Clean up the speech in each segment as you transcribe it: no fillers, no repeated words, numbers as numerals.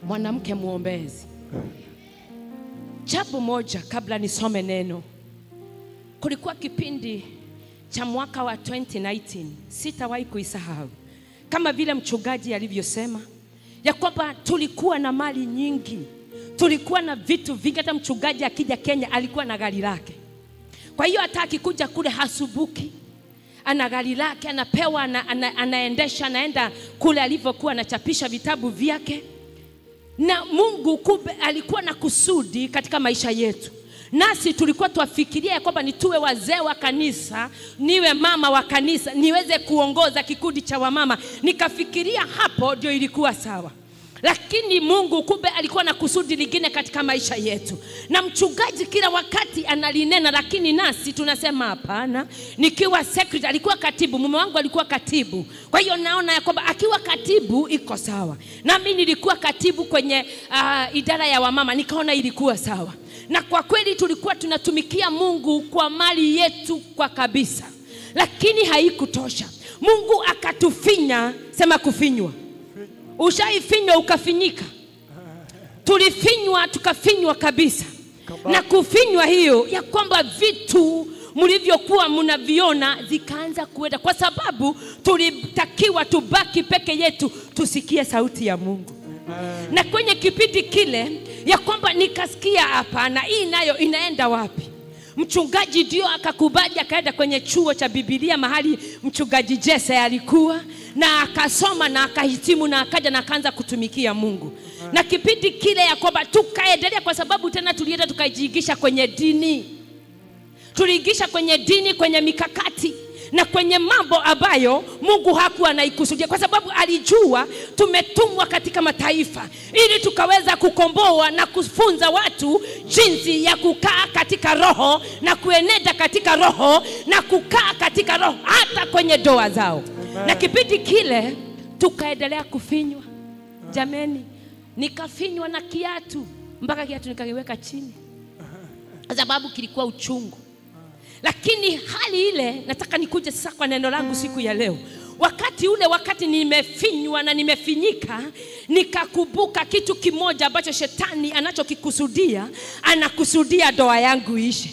Mwanamke muombezi. Jambo moja kabla nisome neno. Kulikuwa kipindi cha mwaka wa 2019, sitawahi kuisahau. Kama vile mchungaji alivyosema, ya kwamba tulikuwa na mali nyingi, tulikuwa na vitu vingi. Hata mchungaji akija Kenya alikuwa na gari lake. Kwa hiyo hata akikuja kule hasubuki, ana gari lake, anapewa, anaendesha, anaenda kule alivyokuwa anachapisha vitabu vyake. Na Mungu kumbe alikuwa na kusudi katika maisha yetu. Nasi tulikuwa tuafikiria kwamba nituwe wazee wa kanisa, niwe mama wa kanisa, niweze kuongoza kikundi cha wamama. Nikafikiria hapo ndio ilikuwa sawa. Lakini Mungu kumbe alikuwa na kusudi lingine katika maisha yetu. Na mchungaji kila wakati analinena, lakini nasi tunasema hapana. Nikiwa secretary, alikuwa katibu, mume wangu alikuwa katibu. Kwa hiyo naona ya kwamba akiwa katibu iko sawa. Na mimi nilikuwa katibu kwenye idara ya wamama, nikaona ilikuwa sawa. Na kwa kweli tulikuwa tunatumikia Mungu kwa mali yetu kwa kabisa. Lakini haikutosha. Mungu akatufinya, sema kufinywa. Ushaifinywa ukafinyika. Tulifinywa tukafinywa kabisa. Na kufinywa hiyo ya kwamba vitu mlivyokuwa mnaviona zikaanza kuenda, kwa sababu tulitakiwa tubaki peke yetu tusikie sauti ya Mungu. Na kwenye kipindi kile ya kwamba nikasikia hapana, hii nayo inaenda wapi? Mchungaji ndio akakubali akaenda kwenye chuo cha Biblia mahali mchungaji Jesse alikuwa, na akasoma na akahitimu na akaja na akaanza kutumikia Mungu. Na kipindi kile ya kwamba tukaendelea, kwa sababu tena tulienda tukajiingisha kwenye dini. Tuliingisha kwenye dini, kwenye mikakati na kwenye mambo ambayo Mungu hakuwa anaikusudia, kwa sababu alijua tumetumwa katika mataifa ili tukaweza kukomboa na kufunza watu jinsi ya kukaa katika roho na kuenenda katika roho na kukaa katika roho hata kwenye ndoa zao. Amen. Na kipindi kile tukaendelea kufinywa. Jameni, nikafinywa na kiatu, mpaka kiatu nikakiweka chini kwa sababu kilikuwa uchungu. Lakini hali ile, nataka nikuje sasa kwa neno langu siku ya leo. Wakati nimefinywa na nimefinyika, nikakumbuka kitu kimoja ambacho shetani anachokikusudia, anakusudia ndoa yangu ishe.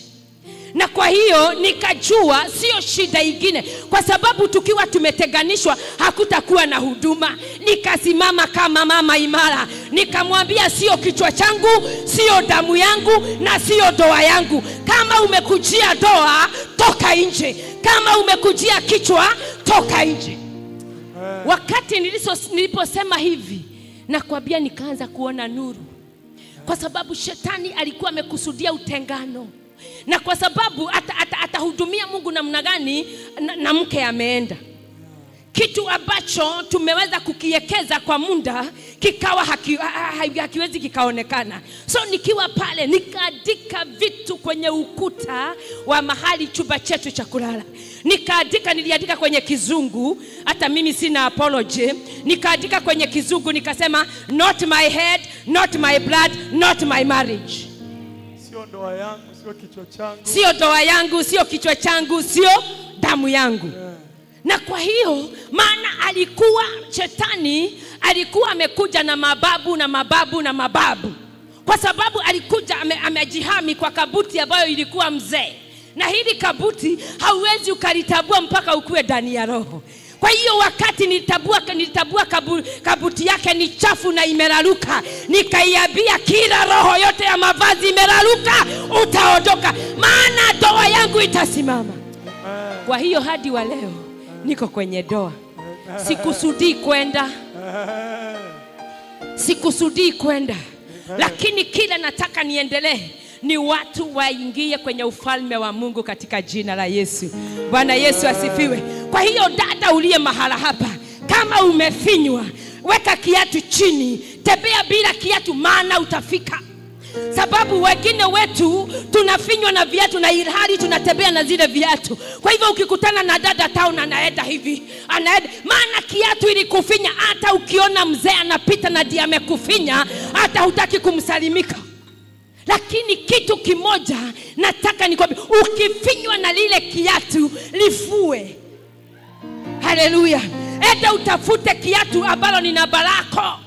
Na kwa hiyo nikajua sio shida ingine, kwa sababu tukiwa tumeteganishwa hakutakuwa na huduma. Nikasimama kama mama imara, nikamwambia sio kichwa changu, sio damu yangu, na sio ndoa yangu. Kama umekujia ndoa, toka nje. Kama umekujia kichwa, toka nje. Wakati niliposema hivi, nakwambia nikaanza kuona nuru, kwa sababu shetani alikuwa amekusudia utengano. Na kwa sababu atahudumia Mungu namna gani na mke ameenda, kitu ambacho tumeweza kukiekeza kwa muda kikawa hakiwezi kikaonekana. So nikiwa pale nikaandika vitu kwenye ukuta wa mahali chumba chetu cha kulala. Niliandika kwenye Kizungu, hata mimi sina apology. Nikaandika kwenye Kizungu nikasema, not my head, not my blood, not my marriage. Sio ndoa yangu, sio kichwa changu. Sio ndoa yangu, sio kichwa changu, sio damu yangu. Na kwa hiyo, maana shetani alikuwa amekuja na mababu na mababu na mababu. Kwa sababu alikuja amejihami kwa kabuti ambayo ilikuwa mzee. Na hili kabuti hauwezi ukalitabua mpaka ukue ndani ya roho. Kwa hiyo wakati nilitabua kabuti yake ni chafu na imeraruka, nikaiambia kila roho yote ya mavazi imeraruka, utaondoka, maana ndoa yangu itasimama. Kwa hiyo hadi wa leo niko kwenye ndoa. Sikusudii kwenda. Lakini kila nataka niendelee ni watu waingie kwenye ufalme wa Mungu katika jina la Yesu. Bwana Yesu asifiwe. Kwa hiyo dada uliye mahala hapa, kama umefinywa, weka kiatu chini, tembea bila kiatu, maana utafika. Sababu wengine wetu tunafinywa na viatu na ilhali tunatembea na zile viatu. Kwa hivyo ukikutana na dada town anaenda hivi, maana kiatu ilikufinya. Hata ukiona mzee anapita na ndiye amekufinya, hata hutaki kumsalimika. Lakini kitu kimoja nataka nikwambie, ukifinywa na lile kiatu, lifue. Haleluya. Enda utafute kiatu ambalo ni na barako.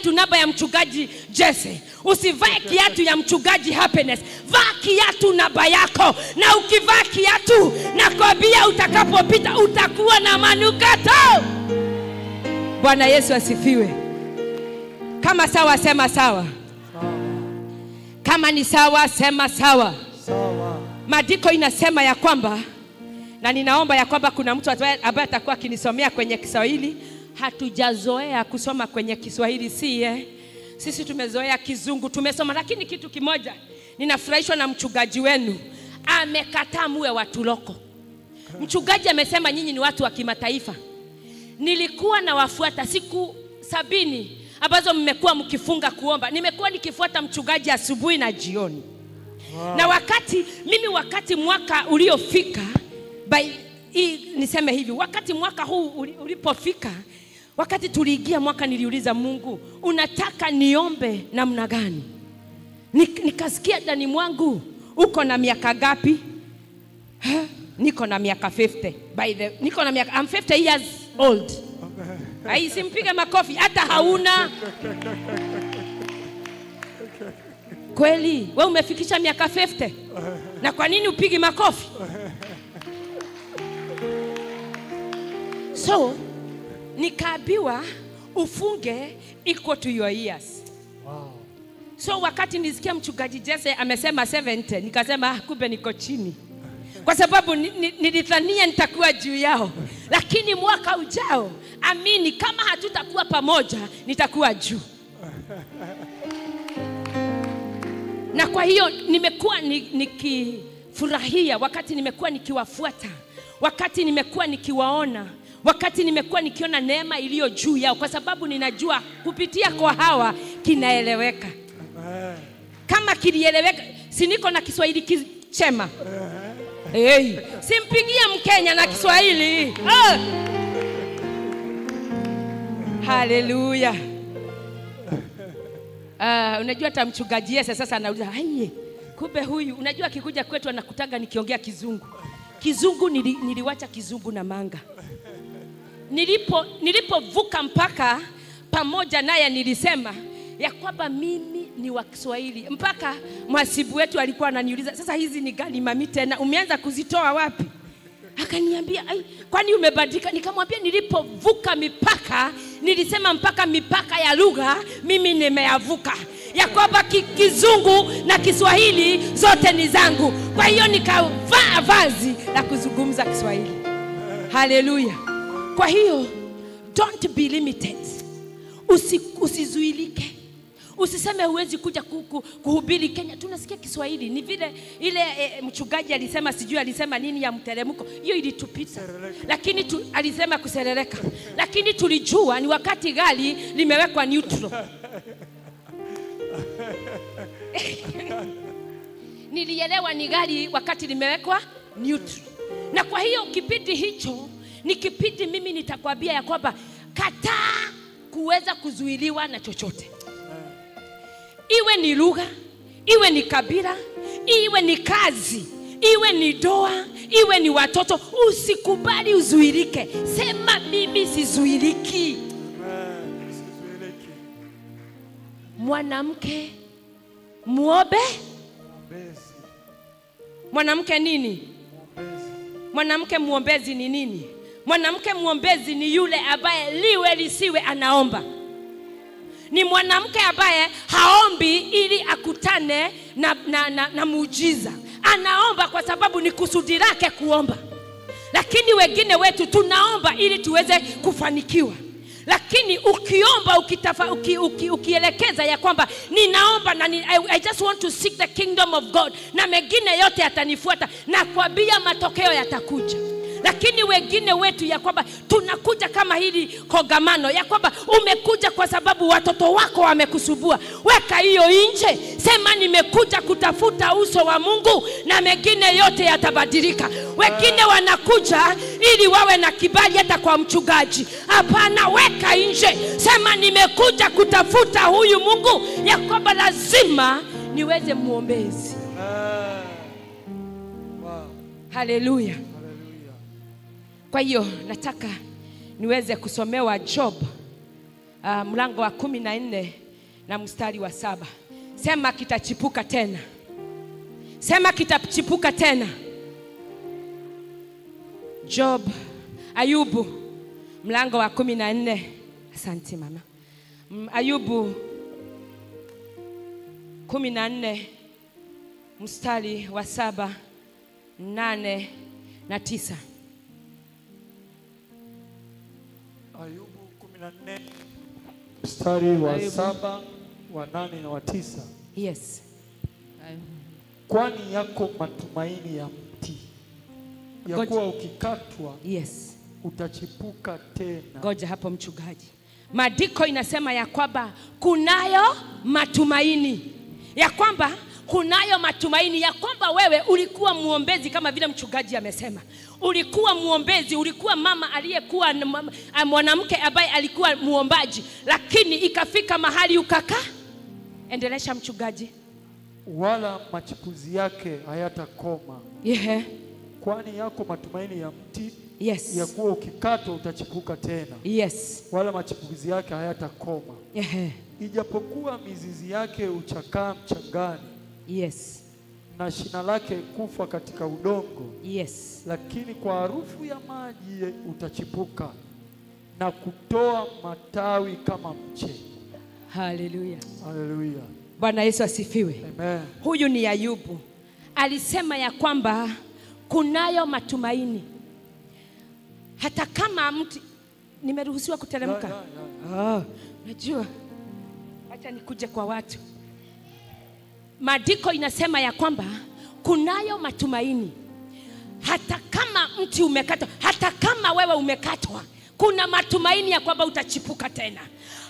kiatu namba ya mchungaji Jesse. Usivae kiatu ya mchungaji Happiness. Vaa kiatu namba yako. Na ukivaa kiatu, nakwambia utakapopita utakuwa na manukato. Bwana Yesu asifiwe. Kama sawa sema sawa. Kama ni sawa sema sawa. Maandiko inasema ya kwamba, na ninaomba ya kwamba kuna mtu ambaye atakuwa akinisomea kwenye Kiswahili. Hatujazoea kusoma kwenye Kiswahili, sisi tumezoea Kizungu tumesoma. Lakini kitu kimoja ninafurahishwa na mchungaji wenu, amekataa muwe watu loko. Mchungaji amesema nyinyi ni watu wa kimataifa. Nilikuwa na wafuata siku 70 ambazo mmekuwa mkifunga kuomba. Nimekuwa nikifuata mchungaji asubuhi na jioni. Na wakati mwaka uliofika, niseme hivi, wakati mwaka huu ulipofika, wakati tuliingia mwaka, niliuliza Mungu, unataka niombe namna gani? Nikasikia ndani mwangu, uko na miaka gapi? Niko na miaka 50. I'm 50 years old. Simpige makofi, hata hauna. Kweli, wewe umefikisha miaka 50? Na kwa nini upigi makofi? So, nikaambiwa ufunge equal to your years. Wow. So wakati nisikia mchungaji Jesse amesema 70, nikasema kumbe niko chini. Kwa sababu nilidhania nitakuwa juu yao. Lakini mwaka ujao, amini, kama hatutakuwa pamoja, nitakuwa juu. Na kwa hiyo nimekuwa nikifurahia wakati nimekuwa nikiwafuata, wakati nimekuwa nikiwaona, wakati nimekuwa nikiona neema iliyo juu yao, kwa sababu ninajua kupitia kwa hawa kinaeleweka. Kama kilieleweka, si niko na Kiswahili kichema. Simpigia Mkenya na Kiswahili. Haleluya. Unajua hata mchungaji Yesu sasa anauliza, kumbe huyu, unajua akikuja kwetu anakutanga nikiongea Kizungu. Kizungu niliwacha Kizungu na Manga. Nilipovuka mpaka pamoja naye nilisema ya kwamba mimi ni wa Kiswahili. Mpaka mhasibu wetu alikuwa ananiuliza, sasa hizi ni gani mami tena? Umeanza kuzitoa wapi? Akaniambia, kwani umebadilika? Nikamwambia nilipovuka mipaka, nilisema mpaka mipaka ya lugha mimi nimeyavuka. Ya kwamba Kizungu na Kiswahili zote ni zangu. Kwa hiyo nikavaa vazi la kuzungumza Kiswahili. Haleluya. Kwa hiyo don't be limited. Usizuilike. Usiseme huwezi kuja kuhubiri Kenya. Tunasikia Kiswahili. Ni vile ile mchungaji alisema, sijui alisema nini ya mteremko. Hiyo ilitupita. Lakini alisema kuserereka. Lakini tulijua ni wakati gari limewekwa neutral. Nilielewa ni gari wakati limewekwa neutral. Na kwa hiyo kipindi hicho ni kipindi mimi nitakwambia ya kwamba kataa kuweza kuzuiliwa na chochote. Iwe ni lugha, iwe ni kabila, iwe ni kazi, iwe ni doa, iwe ni watoto, usikubali uzuilike. Sema mimi sizuiliki. Mwanamke muombe. Mwanamke nini? Mwanamke muombezi ni nini? Mwanamke muombezi ni yule ambaye liwe lisiwe anaomba. Ni mwanamke ambaye haombi ili akutane na muujiza. Anaomba kwa sababu ni kusudi lake kuomba. Lakini wengine wetu tunaomba ili tuweze kufanikiwa. Lakini ukiomba ukielekeza ya kwamba ninaomba na I just want to seek the kingdom of God, na mengine yote yatanifuata, na kwambia matokeo yatakuja. Lakini wengine wetu ya kwamba tunakuja kama hili kongamano ya kwamba umekuja kwa sababu watoto wako wamekusubua. Weka hiyo nje. Sema nimekuja kutafuta uso wa Mungu na mengine yote yatabadilika. Wengine wanakuja ili wawe na kibali hata kwa mchungaji. Hapana, weka nje. Sema nimekuja kutafuta huyu Mungu ya kwamba lazima niweze muombezi. Haleluya. Kwa hiyo nataka niweze kusomewa Job mlango wa 14 na mstari wa 7. Sema kitachipuka tena. Sema kitachipuka tena. Job, Ayubu mlango wa 14. Asante mama. Ayubu 14 mstari wa 7, 8 na 9. Ayubu 14 mstari wa 7, wa 8 na wa 9. Yes. Kwani yako matumaini ya mti, ya kuwa ukikatwa yes, utachipuka tena. Ngoja hapo mchungaji. Maandiko inasema ya kwamba kunayo matumaini. Ya kwamba kunayo matumaini ya kwamba wewe ulikuwa muombezi kama vile mchungaji amesema. Ulikuwa muombezi, ulikuwa mama aliyekuwa mwanamke ambaye alikuwa muombaji, lakini ikafika mahali ukakaa. Endelesha mchungaji. Wala machipuzi yake hayatakoma. Yeah. Kwani yako matumaini ya mti, yes, ya kuwa ukikatwa utachipuka tena. Yes. Wala machipuzi yake hayatakoma. Yeah. Ijapokuwa mizizi yake uchakaa mchangani, yes, na shina lake kufa katika udongo, yes, lakini kwa harufu ya maji utachipuka na kutoa matawi kama mche. Hallelujah. Hallelujah. Bwana Yesu asifiwe. Amen. Huyu ni Ayubu. Alisema ya kwamba kunayo matumaini. Hata kama mti, nimeruhusiwa kuteremka. Najua. Acha nikuje kwa watu. Maandiko inasema ya kwamba kunayo matumaini. Hata kama mti umekatwa, hata kama wewe umekatwa, kuna matumaini ya kwamba utachipuka tena.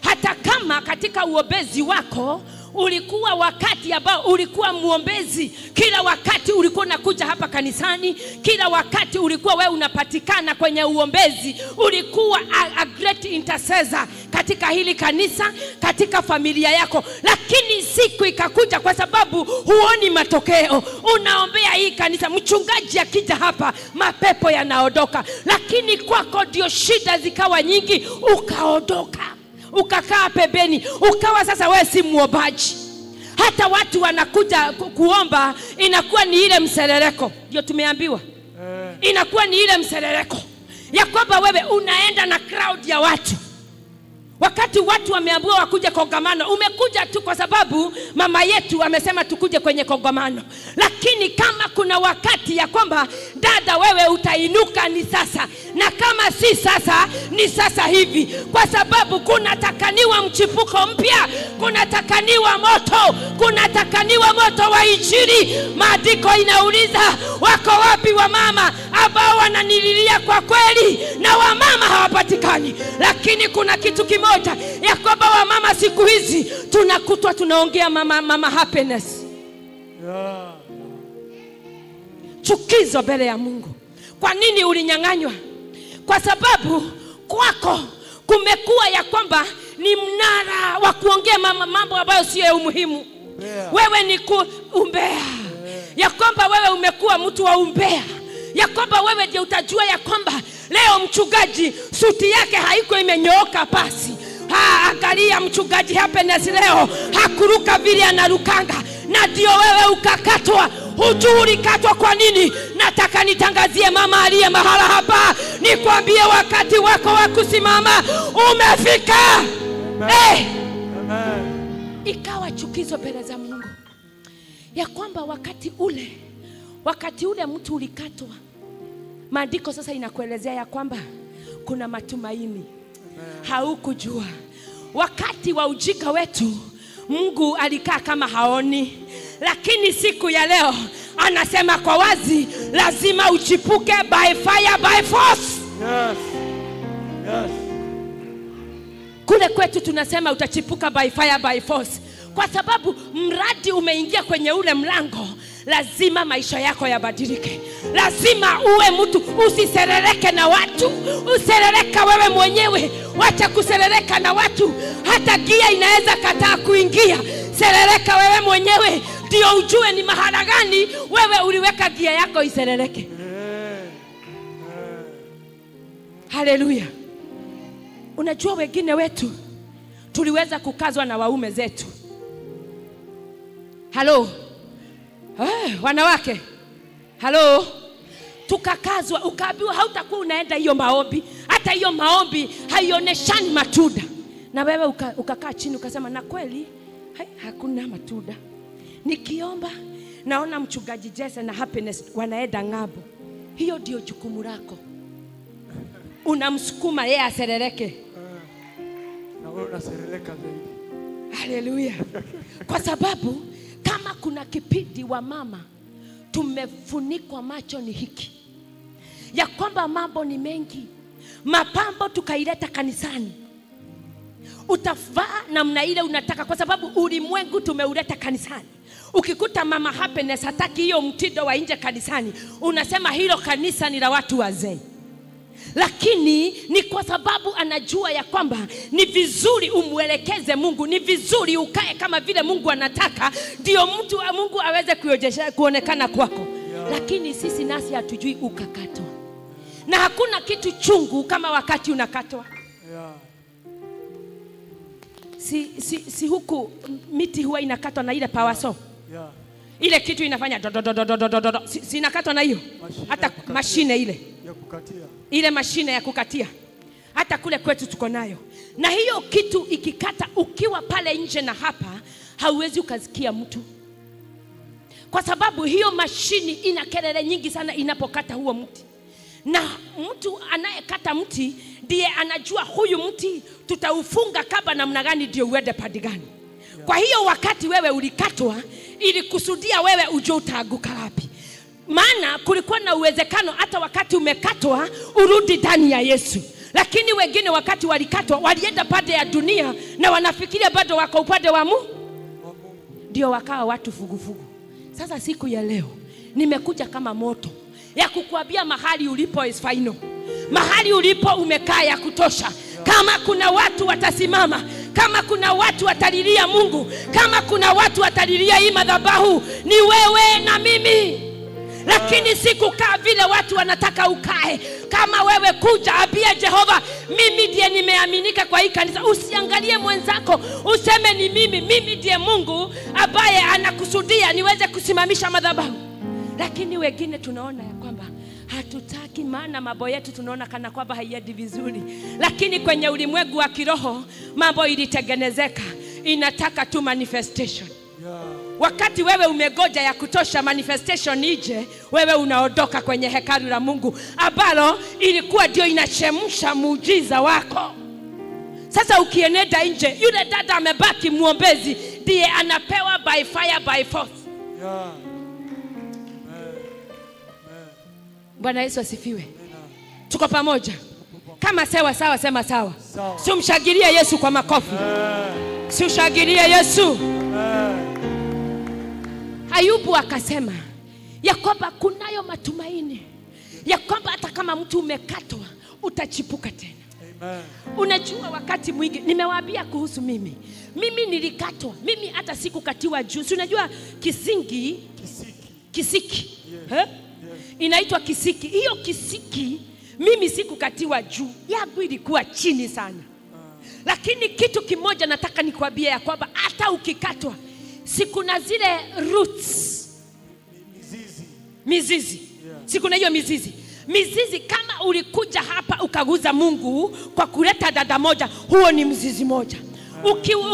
Hata kama katika uombezi wako ulikuwa wakati ambao ulikuwa muombezi, kila wakati ulikuwa unakuja hapa kanisani, kila wakati ulikuwa wewe unapatikana kwenye uombezi, ulikuwa a great intercessor katika hili kanisa, katika familia yako, lakini siku ikakuja kwa sababu huoni matokeo, unaombea hii kanisa, mchungaji akija hapa mapepo yanaondoka, lakini kwako ndio shida zikawa nyingi, ukaondoka, ukakaa pembeni, ukawa sasa wewe si muombaji. Hata watu wanakuja kuomba, inakuwa ni ile mserereko. Ndio tumeambiwa. Inakuwa ni ile mserereko ya kwamba wewe unaenda na crowd ya watu. Wakati watu wameambiwa wakuje kongamano, umekuja tu kwa sababu mama yetu amesema tukuje kwenye kongamano. Lakini kama kuna wakati ya kwamba dada wewe utainuka, ni sasa. Na kama si sasa, ni sasa hivi. Kwa sababu kunatakaniwa mchipuko mpya, kunatakaniwa moto, kunatakaniwa moto wa injili. Maandiko inauliza, wako wapi wa mama ambao wananililia kwa kweli? Na wa mama hawapatikani. Lakini kuna kitu kimoja ya kwamba wa mama siku hizi tunakutwa tunaongea mama happiness. Yeah. Chukizo mbele ya Mungu. Kwa nini ulinyang'anywa? Kwa sababu kwako kumekuwa ya kwamba ni mnara wa kuongea mambo ambayo sio ya umuhimu. Yeah. Wewe ni umbea. Yeah. Ya kwamba wewe umekuwa mtu wa umbea. Ya kwamba wewe ndio utajua ya kwamba leo mchungaji suti yake haiko imenyooka pasi. Angalia mchungaji happiness leo hakuruka vile anarukanga, na ndio wewe ukakatwa. Hujui ulikatwa kwa nini? Nataka nitangazie mama aliye mahala hapa, nikwambie wakati wako wa kusimama umefika. Amen. Amen. Ikawa chukizo mbele za Mungu ya kwamba wakati ule mtu ulikatwa. Maandiko sasa inakuelezea ya kwamba kuna matumaini. Haukujua. Wakati wa ujinga wetu Mungu alikaa kama haoni, lakini siku ya leo anasema kwa wazi, lazima uchipuke by fire by force. Yes. Yes. Kule kwetu tunasema utachipuka by fire by force, kwa sababu mradi umeingia kwenye ule mlango, lazima maisha yako yabadilike. Lazima uwe mtu, usiserereke na watu, userereka wewe mwenyewe. Wacha kuserereka na watu, hata gia inaweza kataa kuingia. Serereka wewe mwenyewe, ndio ujue ni mahala gani wewe uliweka gia yako iserereke. Haleluya. Unajua wengine wetu tuliweza kukazwa na waume zetu. Halo. Wanawake. Halo. Tukakazwa, ukaambiwa hautakuwa unaenda hiyo maombi. Hata hiyo maombi haioneshani matunda. Na wewe ukakaa chini ukasema na kweli hakuna matunda. Nikiomba naona mchungaji Jesse na Happiness wanaenda ng'ambo. Hiyo ndio jukumu lako. Unamsukuma yeye aserereke. Na wewe unaserereka zaidi. Haleluya. Kwa sababu kama kuna kipindi wa mama tumefunikwa macho ni hiki, ya kwamba mambo ni mengi. Mapambo tukaileta kanisani, utavaa namna ile unataka, kwa sababu ulimwengu tumeuleta kanisani. Ukikuta mama Happiness hataki hiyo mtindo wa nje kanisani, unasema hilo kanisa ni la watu wazee. Lakini ni kwa sababu anajua ya kwamba ni vizuri umuelekeze Mungu, ni vizuri ukae kama vile Mungu anataka, ndio mtu wa Mungu aweze kuonekana kwako. Lakini sisi nasi hatujui ukakatwa. Na hakuna kitu chungu kama wakati unakatwa. Si huku miti huwa inakatwa na ile power saw. Ile kitu inafanya si inakatwa na hiyo. Hata mashine ile ya kukatia. Ile mashine ya kukatia. Hata kule kwetu tuko nayo. Na hiyo kitu ikikata ukiwa pale nje na hapa, hauwezi ukasikia mtu. Kwa sababu hiyo mashini ina kelele nyingi sana inapokata huo mti. Na mtu anayekata mti ndiye anajua huyu mti tutaufunga kaba namna gani ndio uende pande gani. Kwa hiyo wakati wewe ulikatwa, ili kusudia wewe ujue utaanguka wapi. Maana kulikuwa na uwezekano hata wakati umekatwa urudi ndani ya Yesu. Lakini wengine wakati walikatwa walienda pande ya dunia na wanafikiria bado wako upande wa Mungu. Ndio wakawa watu fugufugu. Sasa siku ya leo nimekuja kama moto ya kukuambia mahali ulipo is final. Mahali ulipo umekaa ya kutosha. Kama kuna watu watasimama, kama kuna watu watalilia Mungu, kama kuna watu watalilia hii madhabahu, ni wewe na mimi. Lakini sikukaa vile watu wanataka ukae. Kama wewe kuja ambia Jehova, mimi ndiye nimeaminika kwa hii kanisa. Usiangalie mwenzako useme ni mimi ndiye Mungu ambaye anakusudia niweze kusimamisha madhabahu. Lakini wengine tunaona ya kwamba hatutaki, maana mambo yetu tunaona kana kwamba haiendi vizuri. Lakini kwenye ulimwengu wa kiroho mambo ilitengenezeka, inataka tu manifestation. Wakati wewe umegoja ya kutosha manifestation ije, wewe unaondoka kwenye hekalu la Mungu ambalo ilikuwa ndio inachemsha muujiza wako. Sasa ukienenda nje, yule dada amebaki muombezi, ndiye anapewa by fire by force. Bwana Yesu asifiwe. Tuko pamoja. Kama sawa sema sawa. Si umshangilie Yesu kwa makofi. Si ushangilie Yesu. Ayubu akasema ya kwamba kunayo matumaini ya kwamba hata kama mtu umekatwa utachipuka tena. Amen. Unajua wakati mwingi nimewaambia kuhusu mimi nilikatwa. Mimi hata sikukatiwa juu. Si unajua kisiki. Yes. Inaitwa kisiki. Hiyo kisiki mimi sikukatiwa juu. Yangu ilikuwa chini sana. Lakini kitu kimoja nataka nikwambie ya kwamba hata ukikatwa, siku na zile roots, mizizi. Siku na hiyo mizizi kama ulikuja hapa ukaguza Mungu kwa kuleta dada moja, huo ni mzizi moja.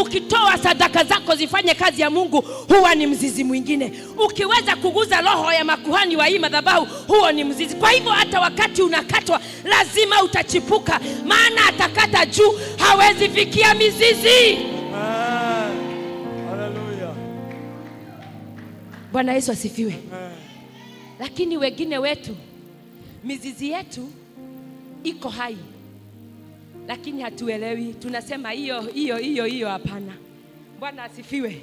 Ukitoa sadaka zako zifanye kazi ya Mungu, huwa ni mzizi mwingine. Ukiweza kuguza roho ya makuhani wa hii madhabahu, huo ni mzizi. Kwa hivyo hata wakati unakatwa lazima utachipuka, maana atakata juu hawezi fikia mizizi. Haleluya. Bwana Yesu asifiwe. Lakini wengine wetu mizizi yetu iko hai, lakini hatuelewi. Tunasema hiyo hapana. Bwana asifiwe.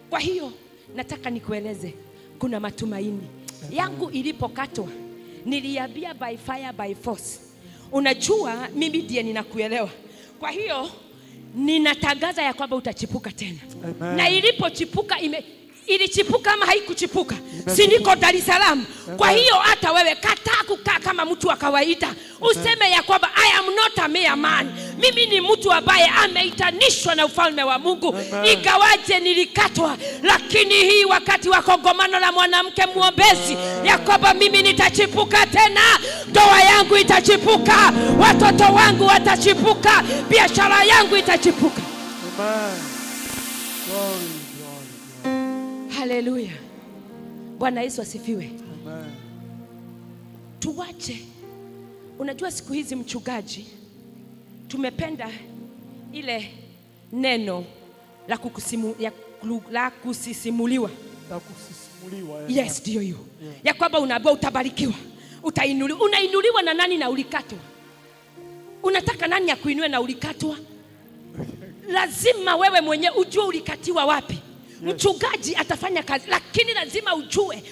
Kwa hiyo nataka nikueleze kuna matumaini. Yangu ilipokatwa niliambia by fire by force. Unajua mimi ndiye ninakuelewa. Kwa hiyo ninatangaza ya kwamba utachipuka tena. Amen. Na ilipochipuka ilichipuka ama haikuchipuka? Si niko Dar es Salaam. Kwa hiyo hata wewe kataa kukaa kama mtu wa kawaida. Useme ya kwamba I am not a mere man. Mimi ni mtu ambaye ameitanishwa na ufalme wa Mungu. Ingawaje nilikatwa, lakini hii wakati wa kongamano la mwanamke muombezi ya kwamba mimi nitachipuka tena, ndoa yangu itachipuka, watoto wangu watachipuka, biashara yangu itachipuka. Amen. Glory, glory, glory. Haleluya. Bwana Yesu asifiwe. Amen. Tuwache. Unajua siku hizi mchungaji tumependa ile neno la kusisimuliwa. Yes, ndio hiyo. Ya kwamba unaambiwa utabarikiwa, utainuliwa. Unainuliwa na nani na ulikatwa? Unataka nani akuinue na ulikatwa? Lazima wewe mwenyewe ujue ulikatiwa wapi. Mchungaji atafanya kazi, lakini lazima ujue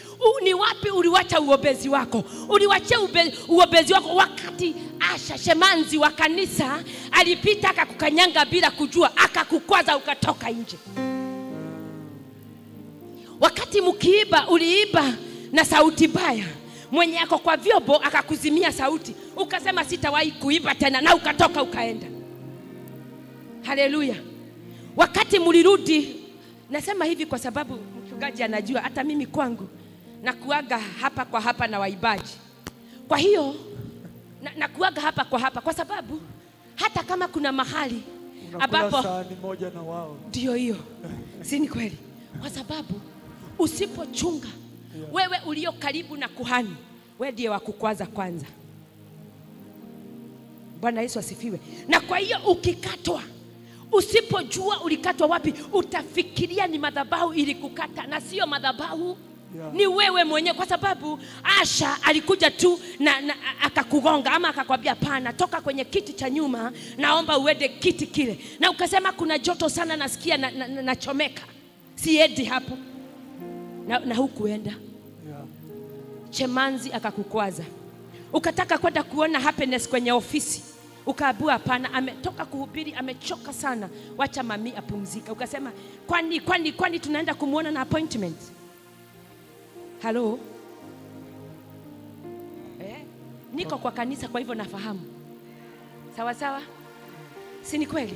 ni wapi uliwacha uombezi wako. Uliwacha uombezi wako wakati Asha Shemanzi wa kanisa alipita akakukanyanga bila kujua, akakukwaza ukatoka nje. Wakati mkiiba uliiba na sauti mbaya, mwenye yako kwa vyombo akakuzimia sauti, ukasema sitawahi kuiba tena na ukatoka ukaenda. Haleluya. Wakati mlirudi, nasema hivi kwa sababu mchungaji anajua hata mimi kwangu na kuaga hapa kwa hapa na waibaji. Kwa hiyo na kuaga hapa kwa hapa kwa sababu hata kama kuna mahali ambapo sahani moja na wao. Ndio hiyo. Si ni kweli? Kwa sababu usipochunga, wewe ulio karibu na kuhani, wewe ndiye wa kukwaza kwanza. Bwana Yesu asifiwe. Na kwa hiyo ukikatwa, usipojua ulikatwa wapi, utafikiria ni madhabahu ilikukata, na sio madhabahu. Ni wewe mwenyewe, kwa sababu Asha alikuja tu na akakugonga ama akakwambia pana, toka kwenye kiti cha nyuma, naomba uende kiti kile. Na ukasema kuna joto sana, nasikia nachomeka. Siendi hapo. Na hukuenda. Chemanzi akakukwaza. Ukataka kwenda kuona happiness kwenye ofisi. Ukaambiwa hapana, ametoka kuhubiri, amechoka sana, wacha mami apumzika. Ukasema kwani tunaenda kumuona na appointment? Hello? Niko kwa kanisa kwa hivyo nafahamu. Sawa sawa? Si ni kweli?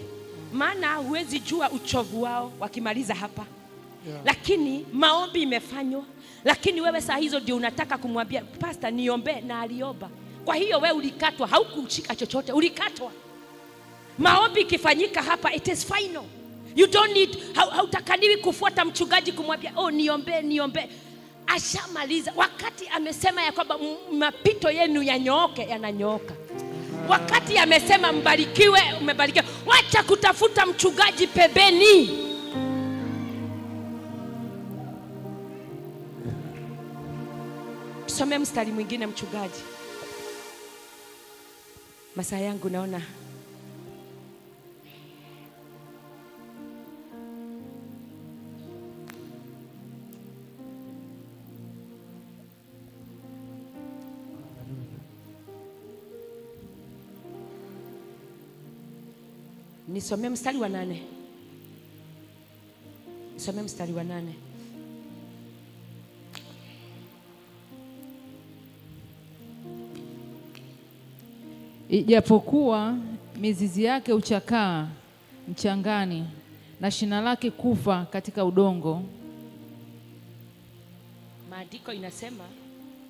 Maana huwezi jua uchovu wao wakimaliza hapa. Lakini maombi imefanywa, lakini wewe saa hizo ndio unataka kumwambia pastor niombe, na aliomba. Kwa hiyo wewe ulikatwa, haukushika chochote, ulikatwa. Maombi ikifanyika hapa, it is final. You don't need, hautakaniwi kufuata mchungaji kumwambia niombe. Ashamaliza. Wakati amesema ya kwamba mapito yenu yanyooke, yananyooka. Wakati amesema mbarikiwe, umebarikiwa. Wacha kutafuta mchungaji pembeni. Tusome mstari mwingine mchungaji. Masaa yangu naona. Nisome mstari wa 8. Nisome mstari wa 8. Ijapokuwa mizizi yake huchakaa mchangani na shina lake kufa katika udongo. Maandiko inasema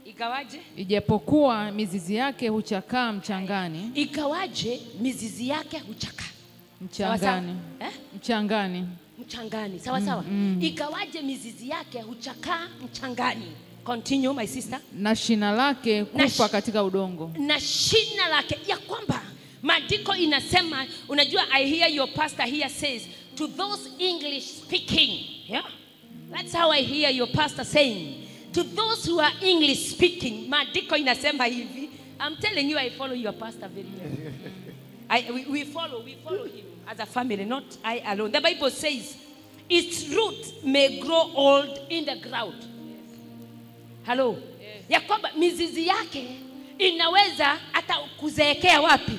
ikawaje? Ijapokuwa mizizi yake huchakaa mchangani. Ikawaje mizizi yake huchakaa mchangani? Mchangani. Sawa sawa. Ikawaje mizizi yake huchakaa mchangani? Continue my sister. Na shina lake kufa katika udongo. Na shina lake, ya kwamba maandiko inasema, unajua I hear your pastor here says to those English speaking. Yeah? That's how I hear your pastor saying. To those who are English speaking, maandiko inasema hivi. I'm telling you, I follow your pastor very well. We follow him as a family, not I alone. The Bible says its root may grow old in the ground. Hello? Yes. Ya kwamba mizizi yake inaweza hata kuzeekea wapi?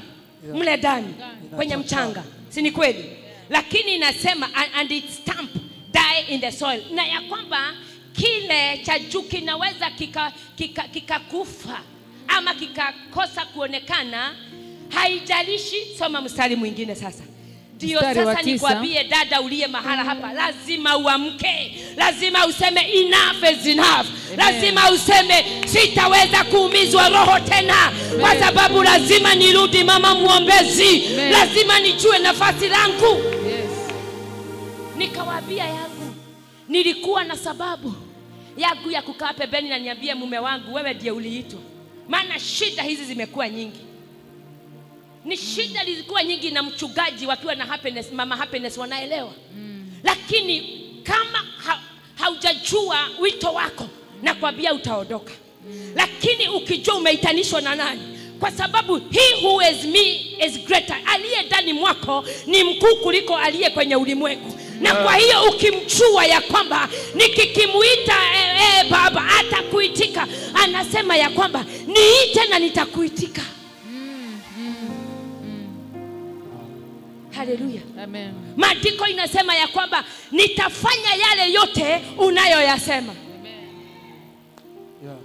Yeah. Mle ndani kwenye mchanga. Si ni kweli? Yeah. Lakini inasema and its stump die in the soil, na ya kwamba kile cha juu kinaweza kikakufa ama kikakosa kuonekana, haijalishi. Soma mstari mwingine sasa. Ndio sasa nikwambie dada uliye mahala hapa, lazima uamke, lazima useme enough is enough. Lazima useme sitaweza kuumizwa roho tena, kwa sababu lazima nirudi mama muombezi. Lazima nijue nafasi langu. Nikawaambia yangu, nilikuwa na sababu yangu ya kukaa pembeni na niambie mume wangu, wewe ndiye uliitwa. Maana shida hizi zimekuwa nyingi. Ni shida zilikuwa nyingi na mchungaji wakiwa na happiness, mama happiness wanaelewa. Lakini kama haujajua wito wako, nakwambia utaondoka. Lakini ukijua umeitanishwa na nani, kwa sababu he who is me is greater. Aliye ndani mwako ni mkuu kuliko aliye kwenye ulimwengu. Na kwa hiyo ukimjua ya kwamba nikikimuita baba atakuitika, anasema ya kwamba niite na nitakuitika. Haleluya. Amen. Maandiko inasema ya kwamba nitafanya yale yote unayoyasema. Amen. Yeah.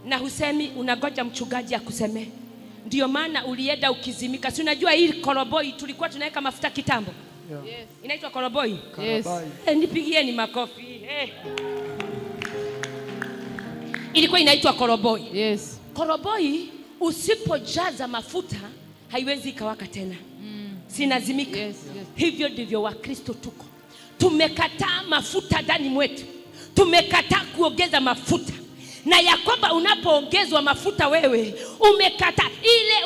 Na husemi unangoja mchungaji akuseme. Ndio maana ulienda ukizimika. Si unajua hii koroboi tulikuwa tunaweka mafuta kitambo? Yeah. Yes. Inaitwa koroboi? Yes. Nipigieni makofi. Ilikuwa inaitwa koroboi. Yes. Koroboi usipojaza mafuta haiwezi ikawaka tena. Sinazimika. Yes. Hivyo ndivyo Wakristo tuko. Tumekataa mafuta ndani mwetu. Tumekataa kuongeza mafuta. Na ya kwamba unapoongezwa mafuta wewe umekataa ile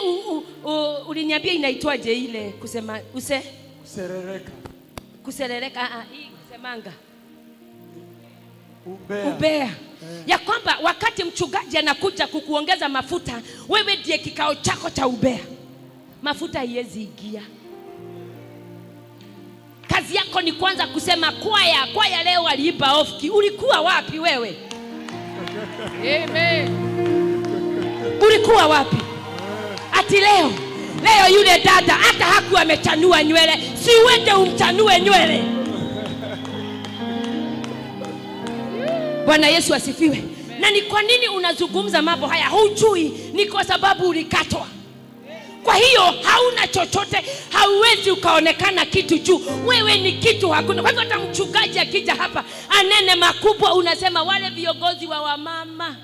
uliniambia inaitwaje ile kusema Kuserereka. Kuserereka hii kusemanga. Ubea. Ya kwamba wakati mchungaji anakuja kukuongeza mafuta, wewe ndiye kikao chako cha ubea. Mafuta haiwezi ingia. Kazi yako ni kwanza kusema kwaya leo aliimba off-key. Ulikuwa wapi wewe? Amen. Ulikuwa wapi? Ati leo yule dada hata hakuwa amechanua nywele, si uende umchanue nywele. Bwana Yesu asifiwe. Na ni kwa nini unazungumza mambo haya? Hujui ni kwa sababu ulikatwa. Kwa hiyo hauna chochote, hauwezi ukaonekana kitu juu. Wewe ni kitu hakuna. Kwa hivyo hata mchungaji akija hapa anene makubwa, unasema wale viongozi wa wamama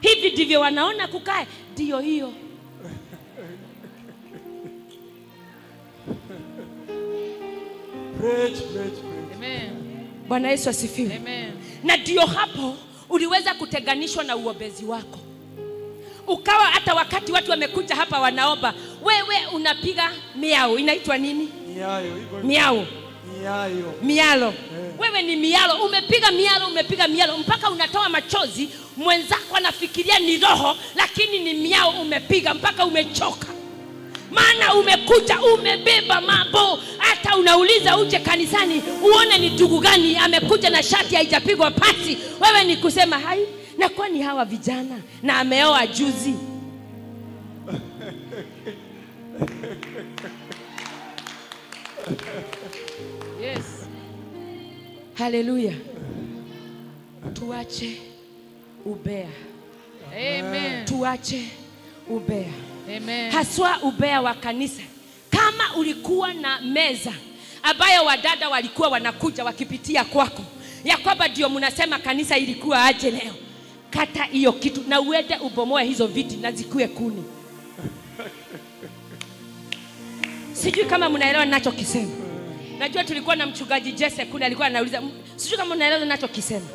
hivi ndivyo wanaona kukae. Ndio hiyo. Preach. Amen. Bwana Yesu asifiwe. Amen. Na ndio hapo uliweza kutenganishwa na uombezi wako. Ukawa hata wakati watu wamekuja hapa wanaomba, wewe unapiga miao. Inaitwa nini? Miao. Mialo. Wewe ni mialo. Umepiga mialo mpaka unatoa machozi. Mwenzako anafikiria ni roho, lakini ni miao umepiga mpaka umechoka. Maana umekuja umebeba mambo, hata unauliza uje kanisani uone ni ndugu gani amekuja na shati haijapigwa pasi. Wewe ni kusema hai, na kwani hawa vijana na ameoa juzi. Yes. Haleluya. Tuache ubea. Amen. Tuache ubea. Amen. Haswa ubea wa kanisa. Kama ulikuwa na meza ambayo wadada walikuwa wanakuja wakipitia kwako, ya kwamba ndio mnasema kanisa ilikuwa aje leo, kata hiyo kitu na uende ubomoe hizo viti na zikue kuni. Sijui kama mnaelewa ninachokisema. Najua tulikuwa na mchungaji Jesse kule, alikuwa anauliza, sijui kama mnaelewa ninachokisema.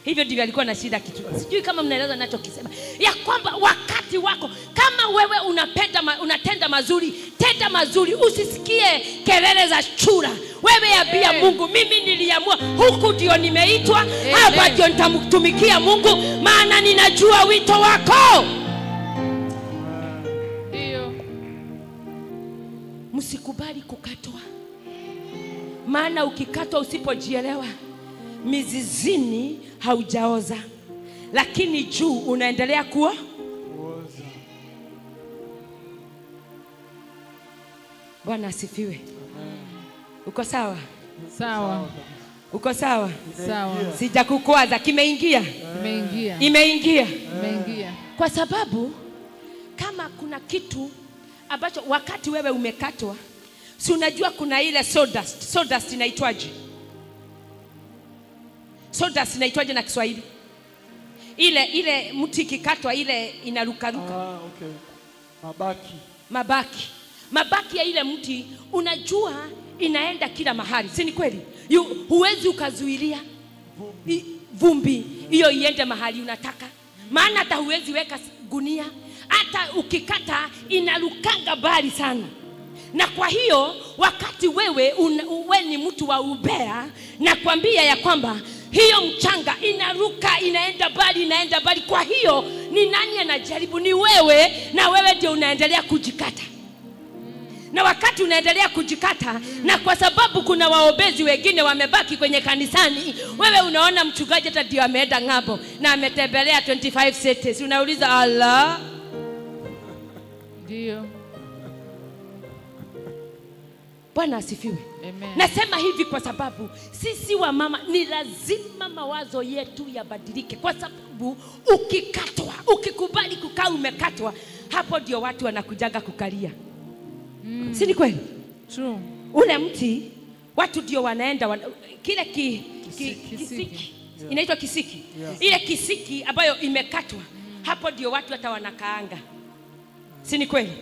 Hivyo ndivyo alikuwa na shida kitu. Sijui kama mnaelewa ninachokisema. Ya kwamba wakati wako, kama wewe unatenda mazuri, tenda mazuri. Usisikie kelele za chura. Wewe ambia Mungu, mimi niliamua huku ndio nimeitwa, hapa ndio nitamtumikia Mungu, maana ninajua wito wako. Ndio. Msikubali kukatwa. Maana ukikatwa usipojielewa, mizizini haujaoza, lakini juu unaendelea kuwa Kuoza. Bwana asifiwe. Uko sawa? Sawa. Uko sawa? Sawa. Sijakukwaza, kimeingia. Imeingia. Imeingia. Imeingia. Kwa sababu kama kuna kitu ambacho wakati wewe umekatwa, si unajua kuna ile sawdust. Sawdust inaitwaje? Sawdust inaitwaje na Kiswahili? Ile mti kikatwa ile inarukaruka. Okay. Mabaki ya ile mti unajua inaenda kila mahali. Si ni kweli? Huwezi ukazuilia vumbi hiyo iende mahali unataka. Maana hata huwezi weka gunia. Hata ukikata inarukanga bali sana. Na kwa hiyo wakati wewe ni mtu wa ubea, na kwambia ya kwamba hiyo mchanga inaruka inaenda bali. Kwa hiyo ni nani anajaribu? Ni wewe, na wewe ndio unaendelea kujikata. Na wakati unaendelea kujikata, na kwa sababu kuna waobezi wengine wamebaki kwenye kanisani, wewe unaona mchungaji hata ndio ameenda ng'ambo na ametembelea 25 cities. Unauliza Allah. Ndio. Bwana asifiwe. Amen. Nasema hivi kwa sababu sisi wa mama ni lazima mawazo yetu yabadilike, kwa sababu ukikatwa, ukikubali kukaa umekatwa, hapo ndio watu wanakujaga kukalia. Si ni kweli? True. Ule mti watu ndio wanaenda kile kisiki. Inaitwa kisiki. Yes. Ile kisiki ambayo imekatwa, hapo ndio watu hata wanakaanga. Si ni kweli?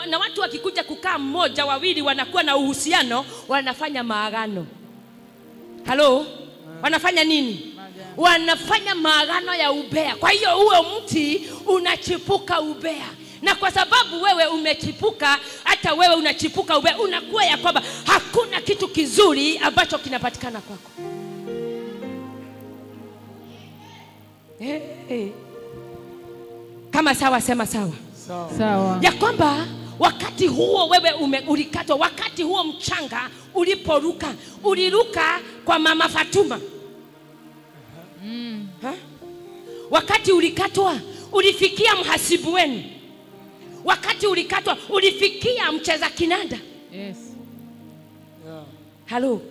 Na watu wakikuja kukaa mmoja wawili wanakuwa na uhusiano, wanafanya maagano. Halo? Wanafanya nini? Wanafanya maagano ya ubea. Kwa hiyo huo mti unachipuka ubea. Na kwa sababu wewe umechipuka, hata wewe unachipuka ubea, unakuwa ya kwamba hakuna kitu kizuri ambacho kinapatikana kwako. Kama sawa, sema sawa. Sawa. Ya kwamba wakati huo wewe ulikatwa, wakati huo mchanga uliporuka, uliruka kwa Mama Fatuma. Wakati ulikatwa, ulifikia mhasibu wenu. Wakati ulikatwa, ulifikia mcheza kinanda. Yes. Yeah. Halo.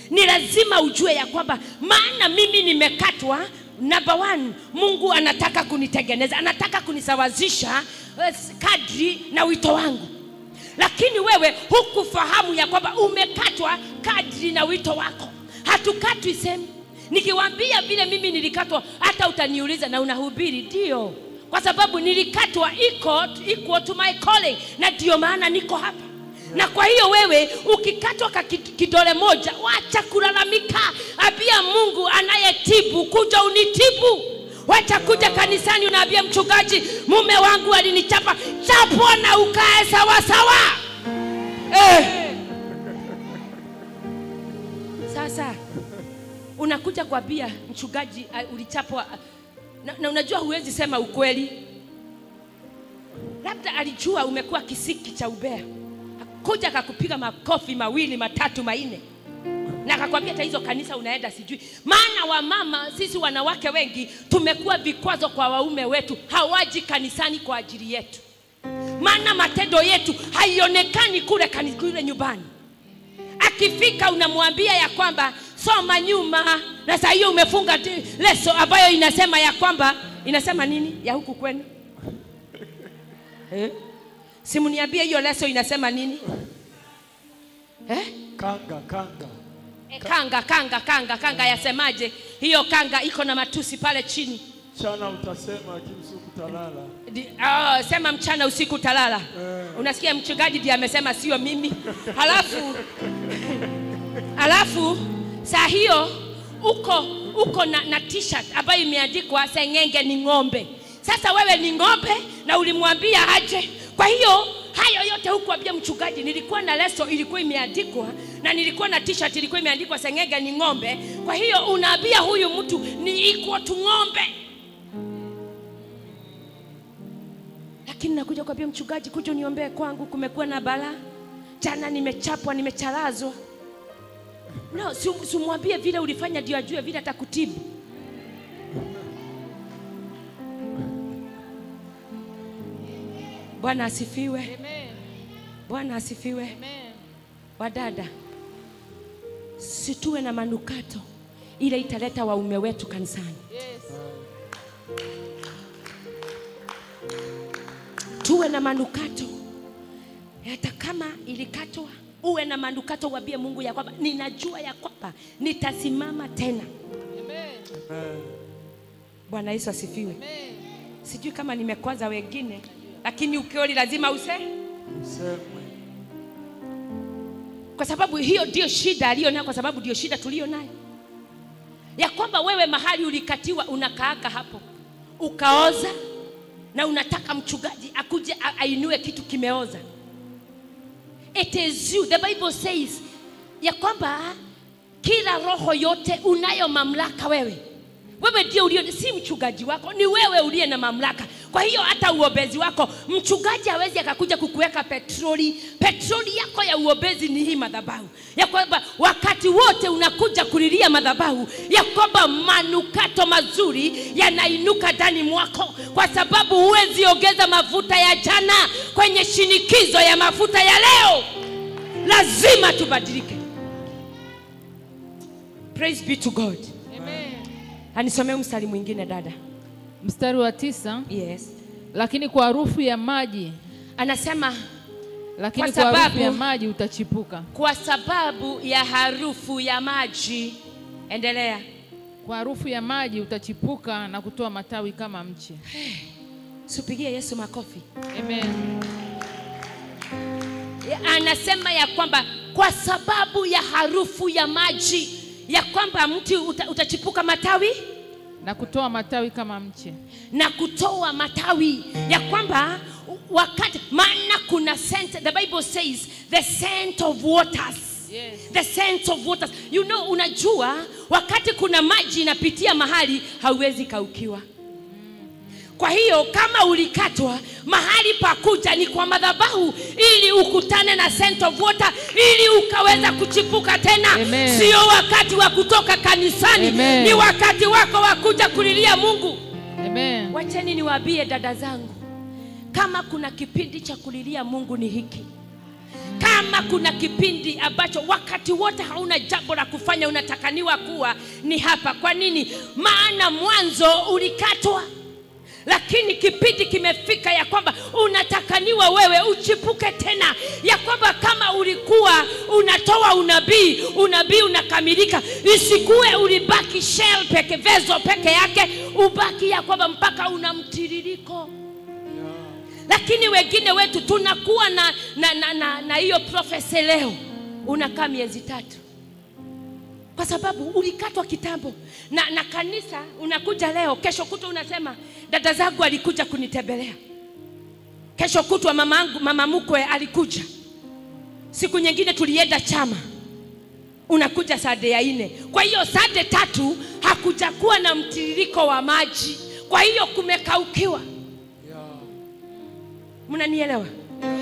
Ni lazima ujue ya kwamba maana mimi nimekatwa. Number one, Mungu anataka kunitengeneza, anataka kunisawazisha kadri na wito wangu. Lakini wewe hukufahamu ya kwamba umekatwa kadri na wito wako. Hatukatwi same. Nikiwaambia vile mimi nilikatwa, hata utaniuliza na unahubiri, ndio. Kwa sababu nilikatwa equal to my calling, na ndio maana niko hapa. Na kwa hiyo wewe ukikatwa kidole moja, wacha kulalamika. Ambia Mungu anayetibu, kuja unitibu. Wacha kuja kanisani unaambia mchungaji, mume wangu alinichapa. Chapwa na ukae sawa sawa. Sasa unakuja kuambia mchungaji ulichapwa, na unajua huwezi sema ukweli. Labda alijua umekuwa kisiki cha ubea, kuja akakupiga makofi mawili matatu manne, na akakwambia hata hizo kanisa unaenda sijui. Maana wa mama, sisi wanawake wengi tumekuwa vikwazo kwa waume wetu, hawaji kanisani kwa ajili yetu. Maana matendo yetu haionekani kule nyumbani. Akifika unamwambia ya kwamba soma nyuma, na saa hiyo umefunga leso ambayo inasema ya kwamba, inasema nini ya huku kwenu? Simuniambie hiyo leso inasema nini? Kanga yasemaje? Hiyo kanga iko na matusi pale chini. Mchana utasema lakini usiku utalala. Sema mchana usiku utalala. Unasikia mchungaji ndiye amesema, sio mimi. Halafu saa hiyo uko na t-shirt ambayo imeandikwa Seng'enge ni ng'ombe. Sasa wewe ni ng'ombe na ulimwambia aje. Kwa hiyo hayo yote hukuambia mchungaji, nilikuwa na leso ilikuwa imeandikwa, na nilikuwa na t-shirt ilikuwa imeandikwa Seng'enge ni ng'ombe. Kwa hiyo unaambia huyu mtu ni equal to ng'ombe. Lakini nakuja kuambia mchungaji, kuja uniombee kwangu, kumekuwa na balaa. Jana nimechapwa, nimecharazwa. No, simwambie vile ulifanya ndio ajue vile atakutibu. Bwana asifiwe. Amen. Bwana asifiwe. Amen. Wadada, situwe na manukato ile italeta waume wetu kanisani. Tuwe na manukato. Hata kama ilikatwa, uwe na manukato, waambie Mungu ya kwamba ninajua ya kwamba nitasimama tena. Amen. Bwana Yesu asifiwe. Amen. Sijui kama nimekwaza wengine, lakini ukioli lazima useme. Kwa sababu hiyo ndio shida aliyonayo, kwa sababu ndio shida tulionayo. Ya kwamba wewe mahali ulikatiwa unakaaka hapo, ukaoza, na unataka mchungaji akuje ainue kitu kimeoza. It is you. The Bible says ya kwamba kila roho yote unayo mamlaka wewe. Wewe ndio ulio, si mchungaji wako, ni wewe uliye na mamlaka. Kwa hiyo hata uombezi wako, mchungaji hawezi akakuja kukuweka petroli. Petroli yako ya uombezi ni hii madhabahu. Ya kwamba wakati wote unakuja kulilia madhabahu, ya kwamba manukato mazuri yanainuka ndani mwako, kwa sababu huwezi ongeza mafuta ya jana kwenye shinikizo ya mafuta ya leo. Lazima tubadilike. Praise be to God. Amen. Anisomee mstari mwingine dada. Mstari wa 9. Yes. Lakini kwa harufu ya maji, anasema lakini kwa harufu ya maji utachipuka. Kwa sababu ya harufu ya maji. Endelea. Kwa harufu ya maji utachipuka na kutoa matawi kama mche. Supigie Yesu makofi. Amen. Anasema ya kwamba kwa sababu ya harufu ya maji, ya kwamba mti utachipuka matawi na kutoa matawi kama mche. Na kutoa matawi, ya kwamba wakati, maana kuna scent. The Bible says the scent of waters. Yes. The scent of waters. You know, unajua wakati kuna maji inapitia mahali hauwezi kaukiwa. Kwa hiyo kama ulikatwa, mahali pakuja ni kwa madhabahu, ili ukutane na scent of water, ili ukaweza kuchipuka tena. Amen. Sio wakati wa kutoka kanisani. Amen. Ni wakati wako wa kuja kulilia Mungu. Amen. Wacheni niwaambie dada zangu, kama kuna kipindi cha kulilia Mungu ni hiki. Kama kuna kipindi ambacho wakati wote hauna jambo la kufanya, unatakaniwa kuwa, ni hapa. Kwa nini? Maana mwanzo ulikatwa, lakini kipindi kimefika ya kwamba unatakaniwa wewe uchipuke tena. Ya kwamba kama ulikuwa unatoa unabii unakamilika, isikuwe ulibaki shell peke, vezo peke yake, ubaki ya kwamba mpaka unamtiririko. Lakini wengine wetu tunakuwa na hiyo prophecy leo, unakaa miezi 3. Kwa sababu ulikatwa kitambo. Na kanisa unakuja leo, kesho kutwa unasema dada zangu alikuja kunitembelea. Kesho kutwa mama mkwe alikuja. Siku nyingine tulienda chama. Unakuja Sunday ya 4. Kwa hiyo Sunday 3 hakuja kuwa na mtiririko wa maji. Kwa hiyo kumekaukiwa. Mnanielewa?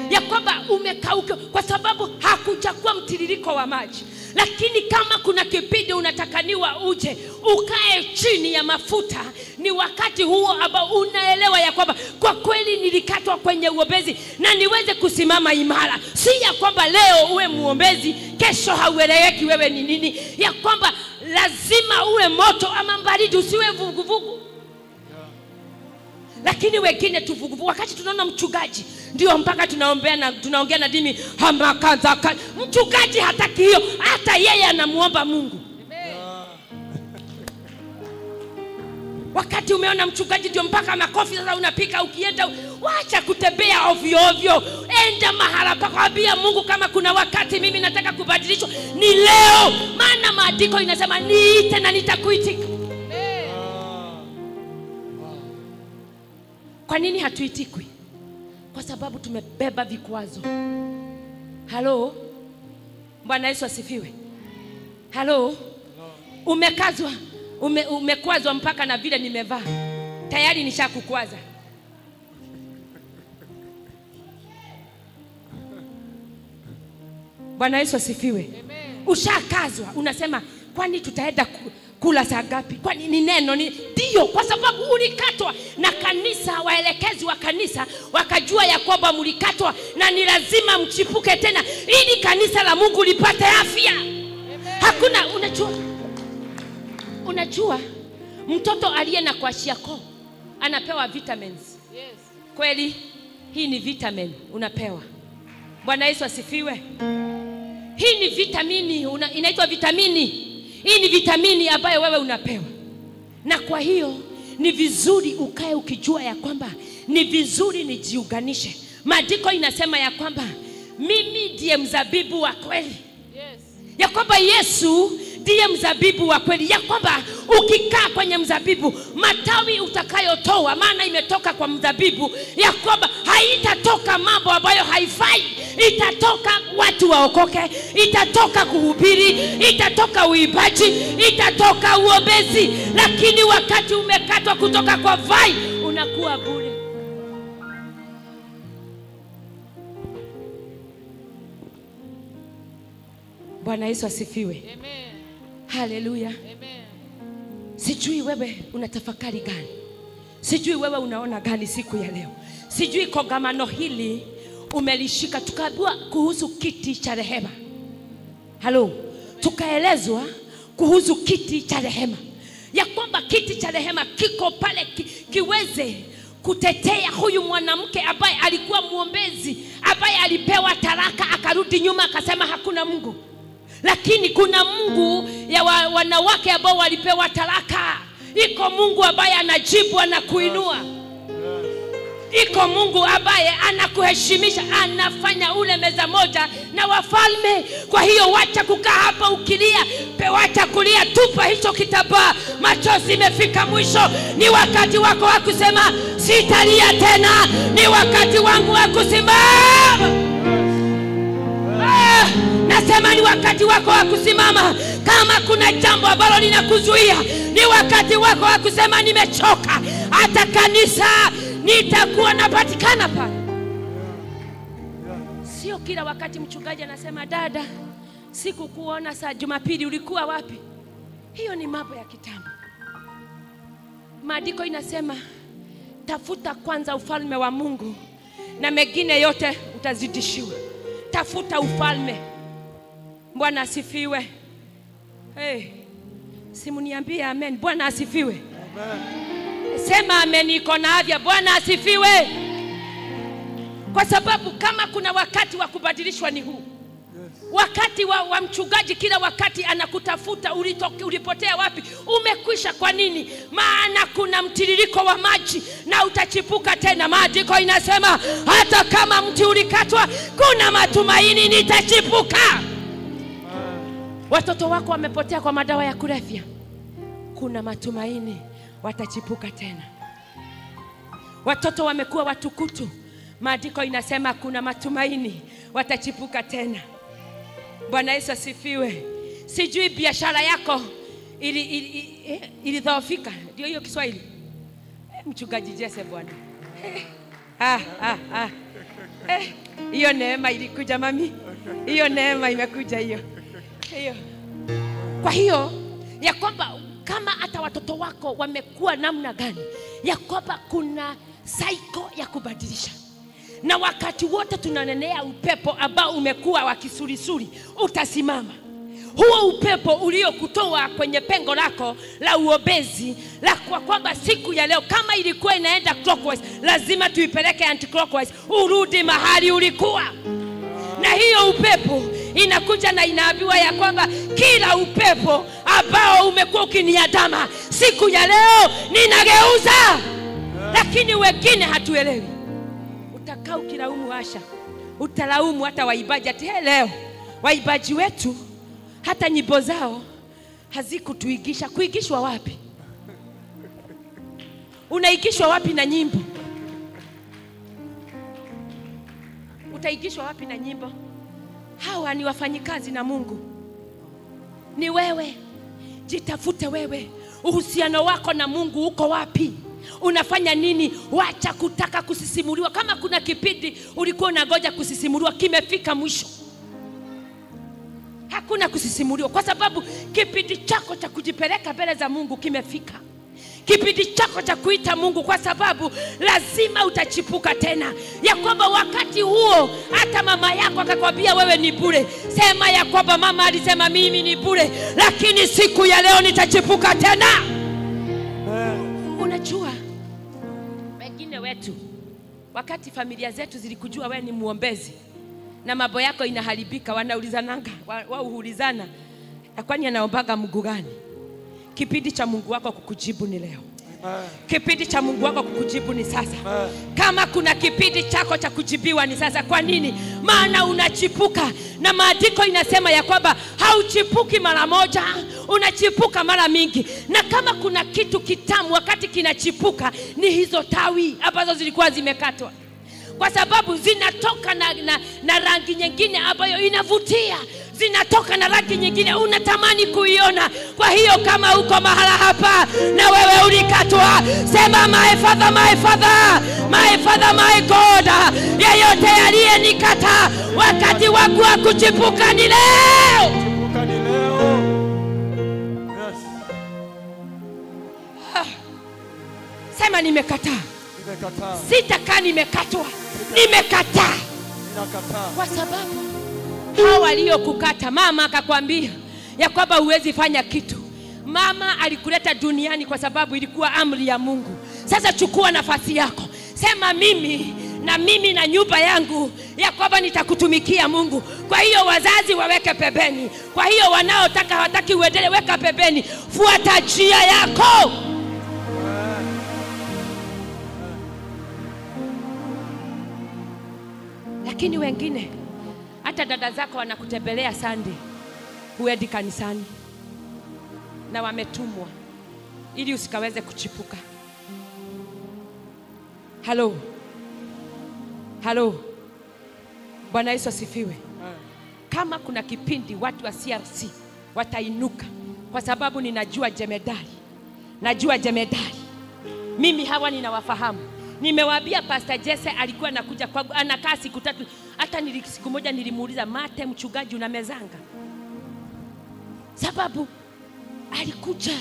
Ya kwamba umekaukiwa kwa sababu hakuja kuwa mtiririko wa maji. Lakini kama kuna kipindi unatakaniwa uje ukae chini ya mafuta, ni wakati huo ambao unaelewa ya kwamba kwa kweli nilikatwa kwenye uombezi na niweze kusimama imara. Si ya kwamba leo uwe muombezi, kesho haueleweki wewe ni nini. Ya kwamba lazima uwe moto ama baridi, usiwe vuguvugu. Lakini wengine tuvuguvugu. Wakati tunaona mchungaji ndio mpaka tunaongea na dimi hamakaza. Mchungaji hataki hiyo, hata yeye anamuomba Mungu. Wakati umeona mchungaji ndio mpaka makofi sasa unapika, ukienda wacha kutembea ovyo ovyo, enda mahala pakwambia Mungu kama kuna wakati mimi nataka kubadilishwa ni leo, maana maandiko inasema niite na nitakuitika. Kwa nini hatuitikwi? Kwa sababu tumebeba vikwazo. Halo? Bwana Yesu asifiwe. Halo? Umekazwa, umekwazwa mpaka na vile nimevaa. Tayari nishakukwaza. Bwana Yesu asifiwe. Ushakazwa, unasema kwani tutaenda kula saa ngapi? Kwani ni neno ni ndio, kwa sababu ulikatwa. Na kanisa, waelekezi wa kanisa wakajua ya kwamba mlikatwa na ni lazima mchipuke tena ili kanisa la Mungu lipate afya. Hakuna Unajua mtoto aliye na kwashiako anapewa vitamins. Yes. Kweli hii ni vitamin unapewa. Bwana Yesu asifiwe. Hii ni vitamini inaitwa vitamini. Hii ni vitamini ambayo wewe unapewa. Na kwa hiyo ni vizuri ukae ukijua ya kwamba ni vizuri nijiunganishe. Maandiko inasema ya kwamba mimi ndiye mzabibu wa kweli. Yes. Ya kwamba Yesu ndiye mzabibu wa kweli. Ya kwamba ukikaa kwenye mzabibu, matawi utakayotoa, maana imetoka kwa mzabibu, ya kwamba haitatoka mambo ambayo haifai. Itatoka watu waokoke, itatoka kuhubiri, itatoka uibaji, itatoka uombezi. Lakini wakati umekatwa kutoka kwa vai, unakuwa bure. Bwana Yesu asifiwe. Amen. Haleluya. Amen. Sijui wewe unatafakari gani? Sijui wewe unaona gani siku ya leo? Sijui kongamano hili umelishika. Tukaambiwa kuhusu kiti cha rehema. Halo. Tukaelezwa kuhusu kiti cha rehema. Ya kwamba kiti cha rehema kiko pale kiweze kutetea huyu mwanamke ambaye alikuwa muombezi, ambaye alipewa talaka akarudi nyuma akasema hakuna Mungu. Lakini kuna Mungu ya wanawake ambao walipewa talaka. Iko Mungu ambaye anajibu, anakuinua. Iko Mungu ambaye anakuheshimisha, anafanya ule meza moja na wafalme. Kwa hiyo wacha kukaa hapa ukilia, wacha kulia, tupa hicho kitambaa. Machozi imefika mwisho. Ni wakati wako wa kusema sitalia tena. Ni wakati wangu wa kusimama. Nasema ni wakati wako wa kusimama. Kama kuna jambo ambalo linakuzuia, ni wakati wako wa kusema nimechoka. Hata kanisa nitakuwa napatikana pale. Sio kila wakati mchungaji anasema dada, siku kuona saa Jumapili ulikuwa wapi? Hiyo ni mambo ya kitambo. Maandiko inasema tafuta kwanza ufalme wa Mungu na mengine yote utazidishiwa. Tafuta ufalme. Bwana asifiwe. Simuniambie amen. Bwana asifiwe. Amen. Sema amen iko na afya. Bwana asifiwe. Kwa sababu kama kuna wakati wa kubadilishwa ni huu. Wakati wa mchungaji kila wakati anakutafuta ulipotea wapi, umekwisha kwa nini? Maana kuna mtiririko wa maji na utachipuka tena. Maandiko inasema hata kama mti ulikatwa, kuna matumaini nitachipuka. Watoto wako wamepotea kwa madawa ya kulevya, kuna matumaini watachipuka tena. Watoto wamekuwa watukutu, maandiko inasema kuna matumaini watachipuka tena. Bwana Yesu asifiwe. Sijui biashara yako ilidhoofika. Ndio hiyo Kiswahili. Mchungaji Jesse bwana. Hiyo neema ilikuja mami. Hiyo neema imekuja hiyo. Kwa hiyo ya kwamba kama hata watoto wako wamekuwa namna gani, ya kwamba kuna cycle ya kubadilisha. Na wakati wote tunanenea upepo ambao umekuwa wa kisurisuri, utasimama. Huo upepo uliokutoa kwenye pengo lako la uobezi, la kwa kwamba siku ya leo kama ilikuwa inaenda clockwise, lazima tuipeleke anti-clockwise, urudi mahali ulikuwa. Na hiyo upepo inakuja na inaambiwa ya kwamba kila upepo ambao umekuwa ukiniandama, siku ya leo ninageuza. Lakini wengine hatuelewi. Utakaa ukilaumu Asha, utalaumu hata waibaji. Ati leo waibaji wetu hata nyimbo zao hazikutuigisha. Kuigishwa wapi? Unaigishwa wapi na nyimbo? Utaigishwa wapi na nyimbo? Hawa ni wafanyikazi na Mungu. Ni wewe. Jitafute wewe. Uhusiano wako na Mungu uko wapi? Unafanya nini? Wacha kutaka kusisimuliwa. Kama kuna kipindi ulikuwa unangoja kusisimuliwa, kimefika mwisho. Hakuna kusisimuliwa, kwa sababu kipindi chako cha kujipeleka mbele za Mungu kimefika. kipindi chako cha kuita Mungu, kwa sababu lazima utachipuka tena. Ya kwamba wakati huo hata mama yako akakwambia wewe ni bure, sema ya kwamba mama alisema mimi ni bure, lakini siku ya leo nitachipuka tena. Unajua wengine wetu wakati familia zetu zilikujua wewe ni muombezi na mambo yako inaharibika, wanaulizananga wauulizana, kwani anaombaga Mungu gani? Kipindi cha Mungu wako kukujibu ni leo. Kipindi cha Mungu wako kukujibu ni sasa. Kama kuna kipindi chako cha kujibiwa ni sasa. Kwa nini? Maana unachipuka, na maandiko inasema ya kwamba hauchipuki mara moja, unachipuka mara mingi. Na kama kuna kitu kitamu wakati kinachipuka ni hizo tawi ambazo zilikuwa zimekatwa, kwa sababu zinatoka na rangi nyingine ambayo inavutia, zinatoka na rangi nyingine unatamani kuiona. Kwa hiyo kama uko mahala hapa na wewe ulikatwa, sema my father, my father, my father, my God, yeyote aliyenikata, wakati wangu wa kuchipuka ni leo. Kuchipuka ni leo. Yes. Sema nimekataa. Nimekataa. Sitakaa nimekatwa. Nimekataa. Ninakataa. Kwa sababu hao waliokukata, mama akakwambia ya kwamba huwezi fanya kitu. Mama alikuleta duniani kwa sababu ilikuwa amri ya Mungu. Sasa chukua nafasi yako. Sema mimi na nyumba yangu ya kwamba nitakutumikia Mungu. Kwa hiyo wazazi waweke pembeni. Kwa hiyo wanaotaka hawataki uendelee, weka pembeni. Fuata njia yako. Lakini wengine hata dada zako wanakutembelea Sunday, huendi kanisani, na wametumwa ili usikaweze kuchipuka. Halo. Halo. Bwana Yesu asifiwe. Kama kuna kipindi watu wa CRC watainuka, kwa sababu ninajua jemedari. Najua jemedari. Mimi hawa ninawafahamu. Nimewaambia Pastor Jesse alikuwa anakuja kwangu, anakaa siku 3. Hata siku moja nilimuuliza, Mate mchungaji unamezanga? Sababu alikuja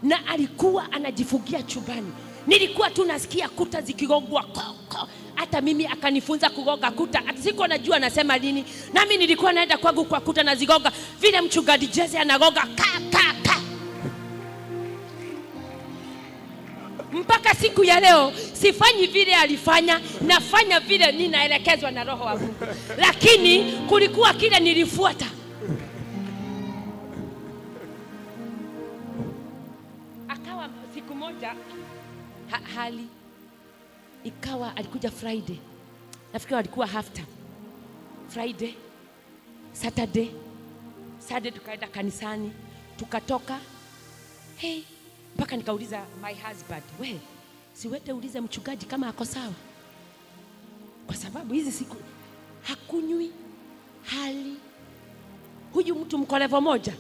na alikuwa anajifungia chumbani. Nilikuwa tu nasikia kuta zikigongwa koko. Hata mimi akanifunza kugonga kuta. Hata sikuwa najua anasema nini. Nami nilikuwa naenda kwangu kwa kuta na zigonga vile mchungaji Jesse anagonga ka. Mpaka siku ya leo sifanyi vile alifanya, nafanya vile ninaelekezwa na Roho wa Mungu. Lakini kulikuwa kile nilifuata. Akawa siku moja hali ikawa alikuja Friday. Nafikiri alikuwa half time. Friday, Saturday tukaenda kanisani, tukatoka. Hey, mpaka nikauliza my husband, we, siwete ulize mchungaji kama ako sawa. Kwa sababu hizi siku hakunywi, hali. Huyu mtu mko level moja.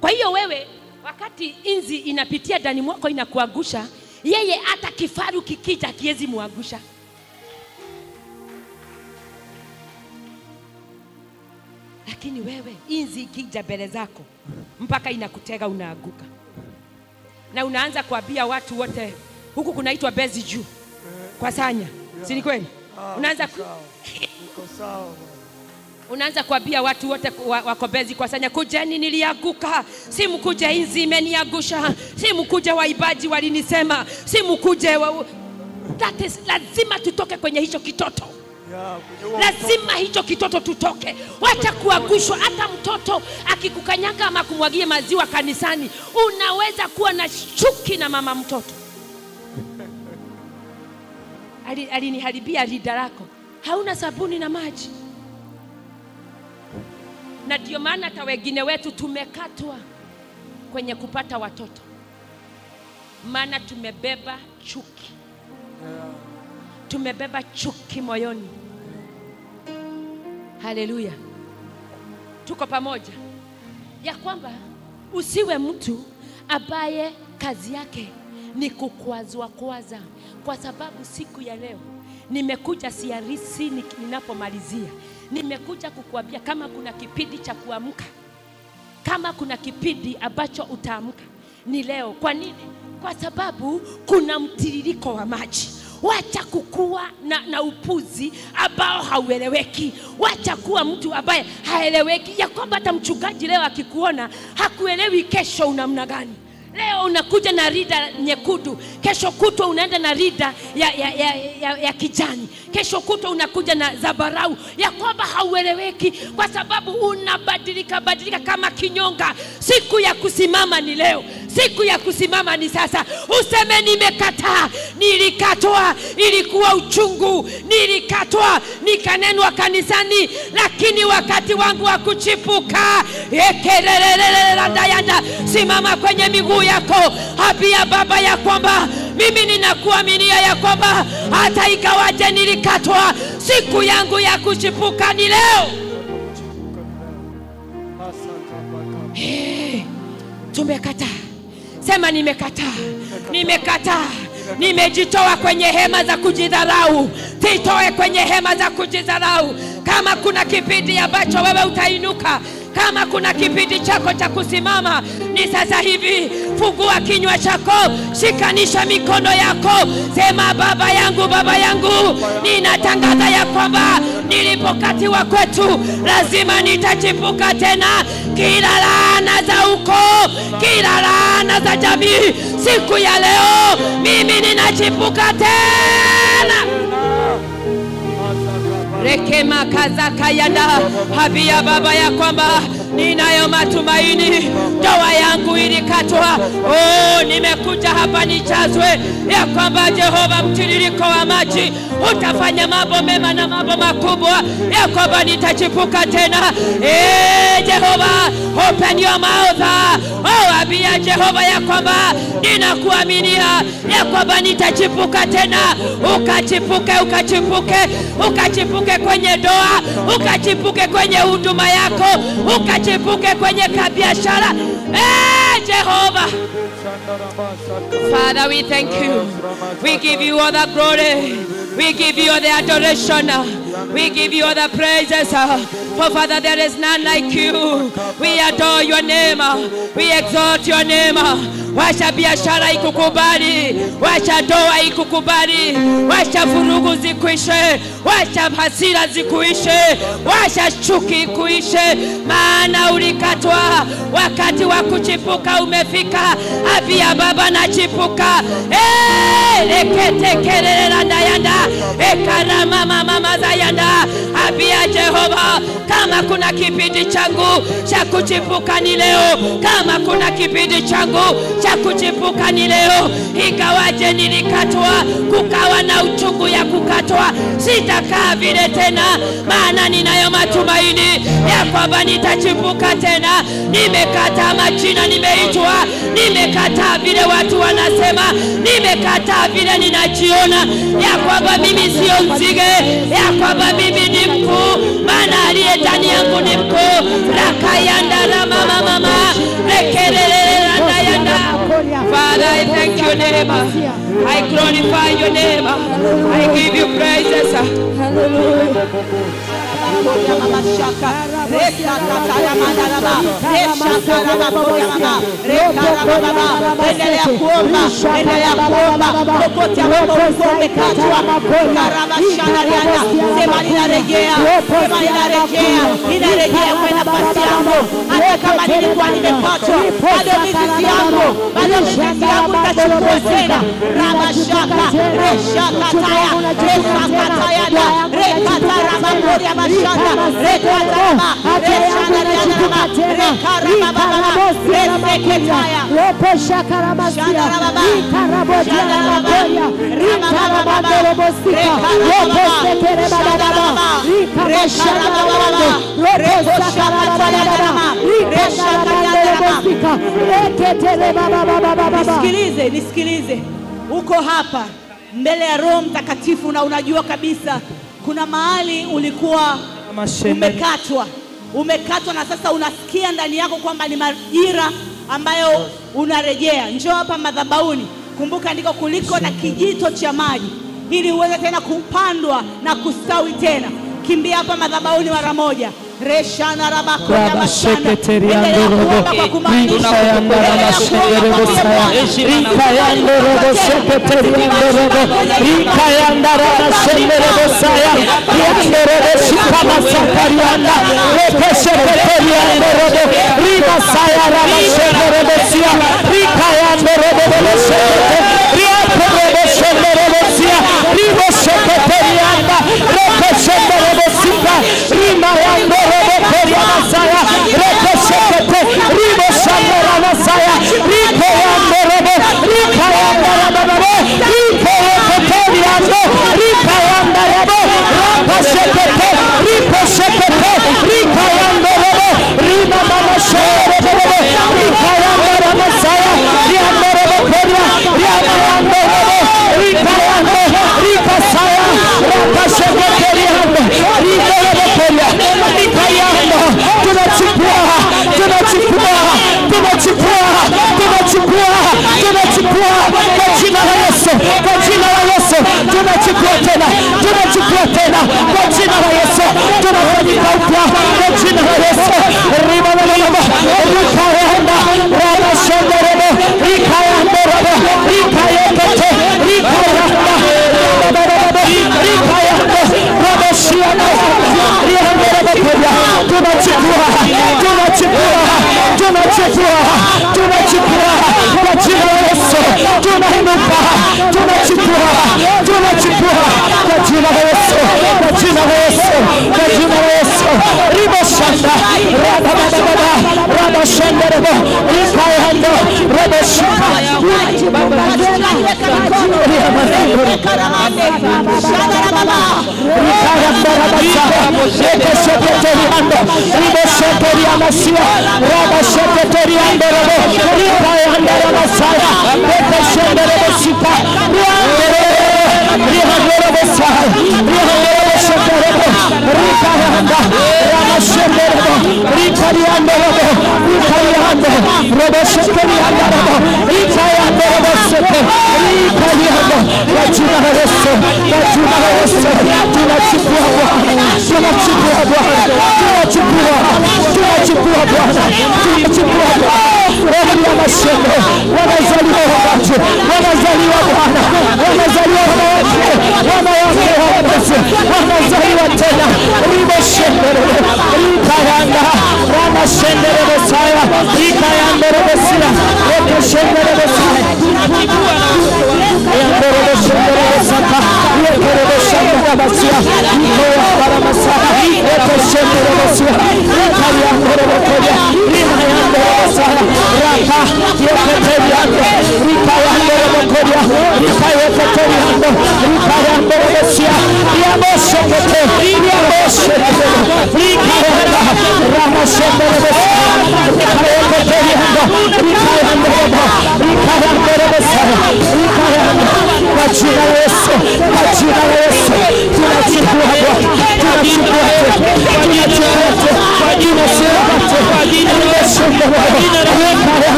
Kwa hiyo wewe wakati inzi inapitia ndani mwako inakuangusha, yeye hata kifaru kikija kiezi muangusha. Lakini wewe inzi ikija mbele zako mpaka inakutega unaanguka. Na unaanza kuambia watu wote huku kunaitwa Bezi juu kwa Sanya. Si ni kweli? Unaanza unaanza kuambia watu wote wako Bezi kwa Sanya, kujeni nilianguka, si mkuje inzi imeniangusha, si mkuje waibaji walinisema, si mkuje that is, lazima tutoke kwenye hicho kitoto. Lazima hicho kitoto tutoke. Wacha kuangushwa. Hata mtoto akikukanyaga ama kumwagia maziwa kanisani, unaweza kuwa na chuki na mama mtoto. Aliniharibia rida lako, hauna sabuni na maji. Na ndio maana hata wengine wetu tumekatwa kwenye kupata watoto, maana tumebeba chuki. Tumebeba chuki moyoni. Haleluya. Tuko pamoja. Ya kwamba usiwe mtu ambaye kazi yake ni kukwazwa kwaza. Kwa sababu siku ya leo nimekuja siarisi ninapomalizia. Nimekuja kukuambia kama kuna kipindi cha kuamka, kama kuna kipindi ambacho utaamka ni leo. Kwa nini? kwa sababu kuna mtiririko wa maji. Wacha kukua na upuzi ambao haueleweki. Wacha kuwa mtu ambaye haeleweki, ya kwamba hata mchungaji leo akikuona hakuelewi kesho unamna gani. Leo unakuja na rida nyekundu, kesho kutwa unaenda na rida ya kijani, kesho kutwa unakuja na zabarau, ya kwamba haueleweki kwa sababu unabadilika kama kinyonga. Siku ya kusimama ni leo. Siku ya kusimama ni sasa. Useme nimekataa, nilikatwa, ilikuwa uchungu, nilikatwa, nikanenwa kanisani, lakini wakati wangu wa kuchipuka. Simama kwenye miguu yako, habia Baba ya kwamba mimi ninakuaminia ya kwamba hata ikawaje nilikatwa, siku yangu ya kuchipuka ni leo. Tumekataa. Sema nimekataa. Nimekataa. Nimejitoa kwenye hema za kujidharau. Titoe kwenye hema za kujidharau. Kama kuna kipindi ambacho wewe utainuka, kama kuna kipindi chako cha kusimama, ni sasa hivi. Fungua kinywa chako, shikanisha mikono yako, sema Baba yangu, ninatangaza ya kwamba nilipokatiwa kwetu lazima nitachipuka tena. Kila laana za ukoo, kila laana za jamii, siku ya leo mimi ninachipuka tena. Rekema kazaka yanda, habia Baba ya kwamba ninayo matumaini. Ndoa yangu ilikatwa, nimekuja hapa nichazwe ya kwamba Jehova mtiririko wa maji utafanya mambo mema na mambo makubwa, ya kwamba nitachipuka tena. Jehova, open your mouth. Habia Jehova ya kwamba ninakuaminia ya kwamba nitachipuka tena. Ukachipuke kwenye doa, ukachipuke kwenye huduma yako, ukachipuke kwenye biashara. Jehovah, Father, we thank you. We give you all the glory. We give you all the adoration. We give you all the praises. For Father, there is none like you. We adore your name. We exalt your name. Washa biashara ikukubali, washa doa ikukubali, washa vurugu zikuishe, washa hasira zikuishe, washa chuki ikuishe, maana ulikatwa. Wakati wa kuchipuka umefika. Avia Baba na chipuka. Lekete kelele ndayanda, ekarama mama zayanda. Avia Jehova, kama kuna kipindi changu cha kuchipuka ni leo. Kama kuna kipindi changu cha kuchipuka ni leo. Ikawaje nilikatwa, kukawa na uchungu ya kukatwa, sitakaa vile tena, maana ninayo matumaini ya kwamba nitachipuka tena. Nimekataa majina nimeitwa, nimekataa vile watu wanasema, nimekataa vile ninajiona ya kwamba mimi sio nzige, ya kwamba mimi ni mkuu, maana aliye ndani yangu ni mkuu. Rakayanda la mama rekelele ndayanda. Father, I thank your name. I glorify your name. I give you praises. Hallelujah. Nisikilize. Uko hapa mbele ya Roho Mtakatifu na unajua kabisa kuna mahali ulikuwa umekatwa na sasa unasikia ndani yako kwamba ni majira ambayo unarejea. Njoo hapa madhabahuni. Kumbuka ndiko kuliko na kijito cha maji, ili uweze tena kupandwa na kustawi tena. Kimbia hapa madhabahuni mara moja. Reshana rabako Raba sheketeriando robo. Rikayanda raba shenderebo saya. Rikayando robo sheketeriando robo. Rikayanda raba shenderebo saya. Riandero shikama sakarianda. Reke sheketeriando robo. Riba saya raba shenderebo sia. Rikayando robo shekete. Riando robo shenderebo sia. Ribo sheketerianda. Reke shenderebo sia. Rimayando robo koriana saya. Reke shekete. Ribo shenderebo saya. Rikayando robo. Rikayando robo. Rikayando Rikayando robo. Rapa shekete. Ripo shekete. Rikayando robo. Rima mama shenderebo robo. Rikayando robo saya. Riando robo koria. Riando robo. Rikayando. Rika saya. Rapa shekete riando. Rika robo koria. Rikayando. Tunachukua. Tunachukua. Tunachukua. Tunachukua. Tunachukua. Kwa jina la Yesu. Kwa jina la Yesu. Tunachukua tena. Tunachukua tena. Kwa jina la Yesu. Tunafanyika upya. Kwa jina la Yesu. Riba na robo. Rikayanda. Raba shenderebo. Rikayando robo. Rikayekete. Rikayanda. Rikayando. Robo shiana. Riando robo koria. Tunachukua. Tunachukua. Tunachukua. Tunachukua. Kwa jina la Yesu. Tunainuka. Tunachukua. Tunachukua. Kwa jina la Yesu. Kwa jina la Yesu. Kwa jina la Yesu. Ribo shanda. Raba baba. Raba shenderebo. Rikayando. Robo shika.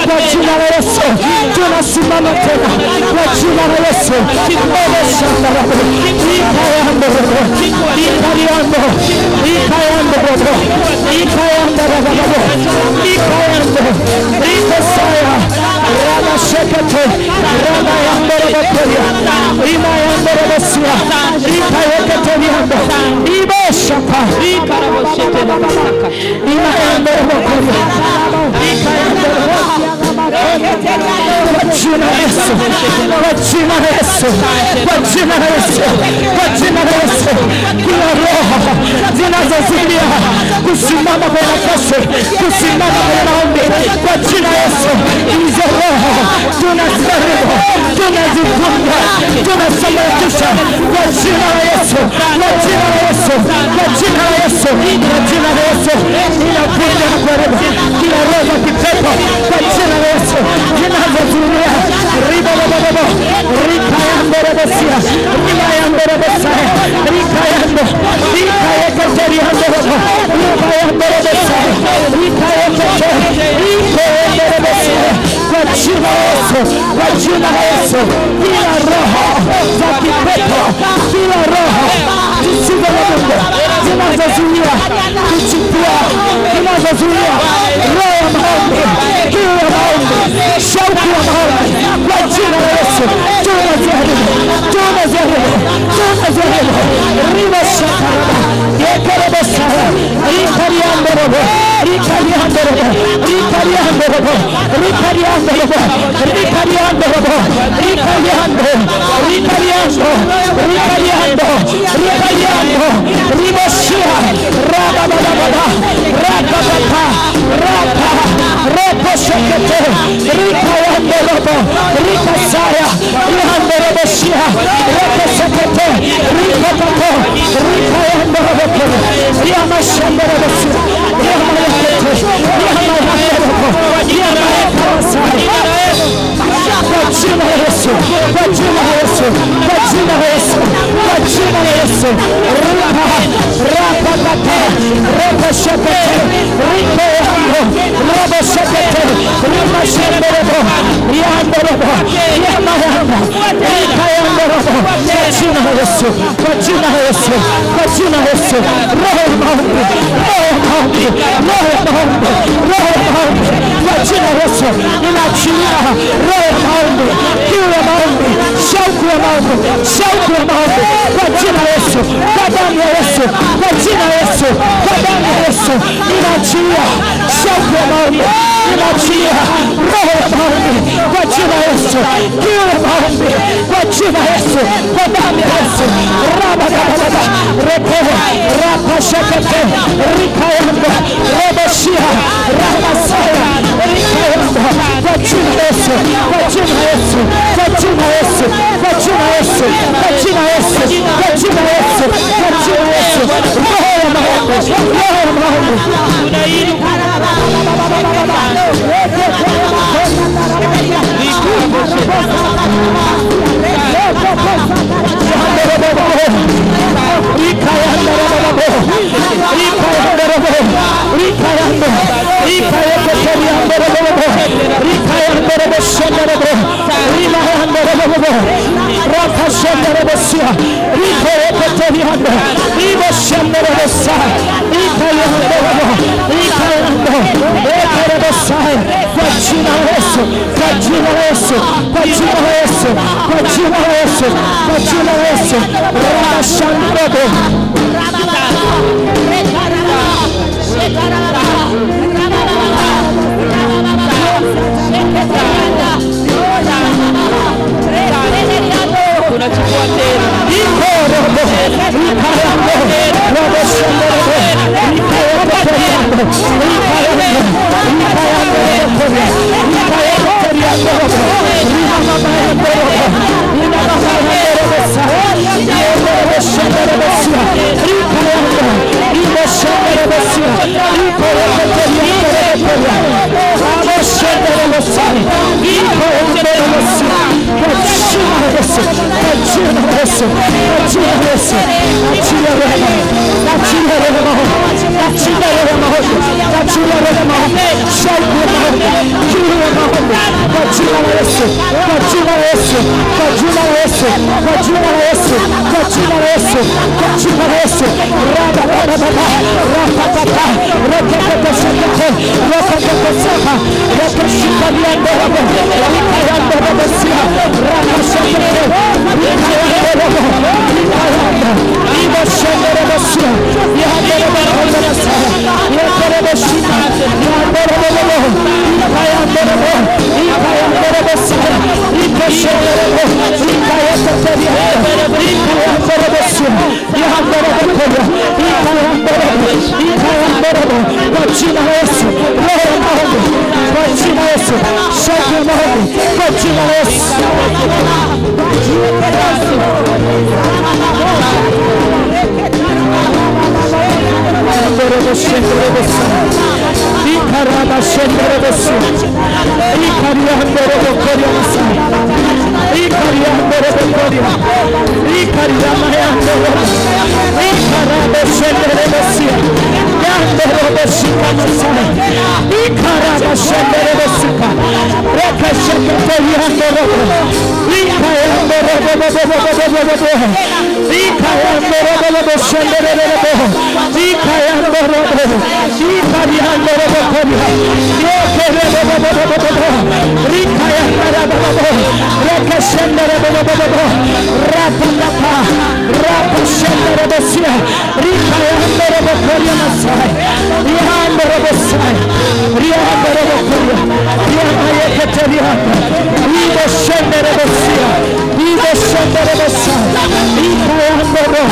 Kwa jina la Yesu tunasimama tena kwa jina la Yesu. Baba shamba la ikayando ikariando ikayando ikayando ikayando ikosaya rama shekete rama yando bakoya ima yando basia ikayekete yando ibashaka ikarabashete babaka ima yando bakoya ikayando kwa jina la Yesu, kwa jina la Yesu, kwa jina la Yesu, kwa jina la Yesu, kila roho zinazozuia kusimama kwa nafasi, kusimama kwa maombi, kwa jina la Yesu, hizo roho tunaziharibu, tunazifunga, tunasambaratisha kwa jina la Yesu, kwa jina la Yesu, kwa jina la Yesu, kwa jina la Yesu, ninavunja na kuharibu kila roho za kipepo kwa jina la Yesu, zinazozuia riba baba rikayando rebesia rikayando rebesaya rikayando rikayeketeriando rikayando rebesaya rikayekete rebesaya kwa jina la Yesu, kwa jina la Yesu, kila roho za kipepo, kila roho zisizo na Mungu zinazozuia kuchukua, zinazozuia roho ya maombi, kiu ya maombi, shauku ya maombi, kwa jina la Yesu tunaziharibu, tunaziharibu, tunaziharibu. Riba shakaraba yekerebesaya rikariandorobo rikariandorobo rikariandorobo rikariandorobo rikariandorobo rikariando rikariando rikariando rikariando riboshia rababababa rabababa rapa ropo shekete rikayandorobo rikasaya rihandoroboshia ropo shekete rikapapo rikayandorobo riamashandoroboshia riamayakete riamayakete riamayakawasaya kwa jina la Yesu, kwa jina la Yesu, kwa jina la Yesu, kwa jina la Yesu. Rapa rapa rapa shekete rikayando robo shekete rimashandorobo riandorobo riamayanda rikayandorobo kwa jina la Yesu, kwa jina la Yesu, kwa jina la Yesu. Roho ya maombi, roho ya maombi, roho ya maombi, roho ya maombi, kwa jina la Yesu ninaachilia roho ya maombi, kiu ya maombi, shauku ya maombi, shauku ya maombi, kwa jina la Yesu, kwa damu ya Yesu, kwa jina la Yesu, kwa damu ya Yesu ninaachilia shauku ya maombi, ninaachilia roho ya maombi, kwa jina la Yesu, kiu ya maombi, kwa jina la Yesu, kwa damu ya Yesu. Rabababa repo rapa shekete rikayando roboshia ramasaya rikayando kwa jina la Yesu, kwa jina la Yesu, kwa jina la Yesu, kwa jina la Yesu, kwa jina la Yesu, kwa jina la Yesu, kwa jina la Yesu. Roho ya maombi, roho ya maombi Shut kwa jina la Yesu, kwa jina la Yesu, kwa jina la Yesu, kwa jina la Yesu, kwa jina la Yesu, kwa jina la Yesu. Raba baba baba, raba baba, raba baba shaka, raba baba shaka, raba shika liando raba, raba yando raba sia, raba shaka, raba yando raba, raba yando, ibo shaka raba sia, yando raba raba sia, yando raba shika, yando raba raba, raba yando raba, raba yando raba sia, ibo shaka raba, raba yando teria, raba yando raba sia, yando raba koya, raba yando raba, raba yando raba, kwa jina la Yesu, roho ya maombi, kwa jina la Yesu, shaka ya maombi, kwa jina la Yesu. Ikaraba shendere besu, ikariandere bokoria masa, ikariandere bokoria, ikariamayandere, ikaraba shendere besu, yandere besika masa, ikaraba shendere besuka, reka shekete yandere, ikayandere bobobobobobobobobo, ikayandere bobobobobobobobo, ikayandere bobobobobobobobo, ikariandere bokoria, yekere bobobobobobobobo, ikayandere bobobobobobo, reka shendere bobobobobobo, rapatapa, rapashendere besia, ikayandere bokoria masai, yandere besai, yandere bokoria, yamayekete yandere, ibo shendere besia, ibo shendere besai, ikayandere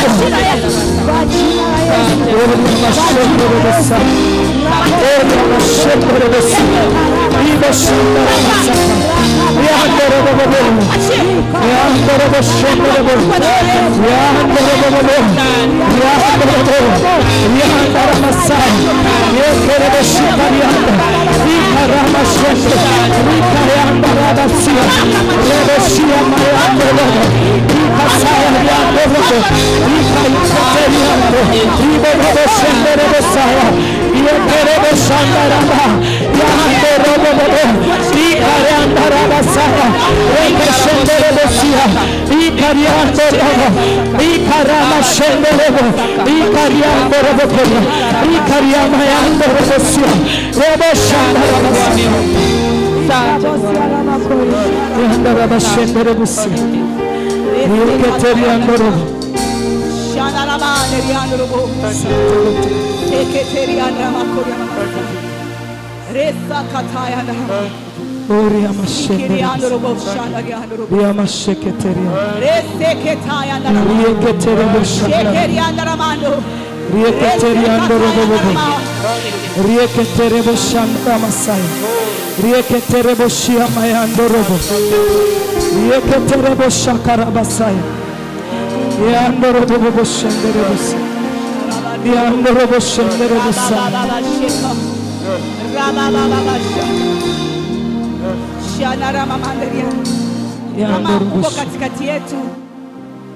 Kama uko katikati yetu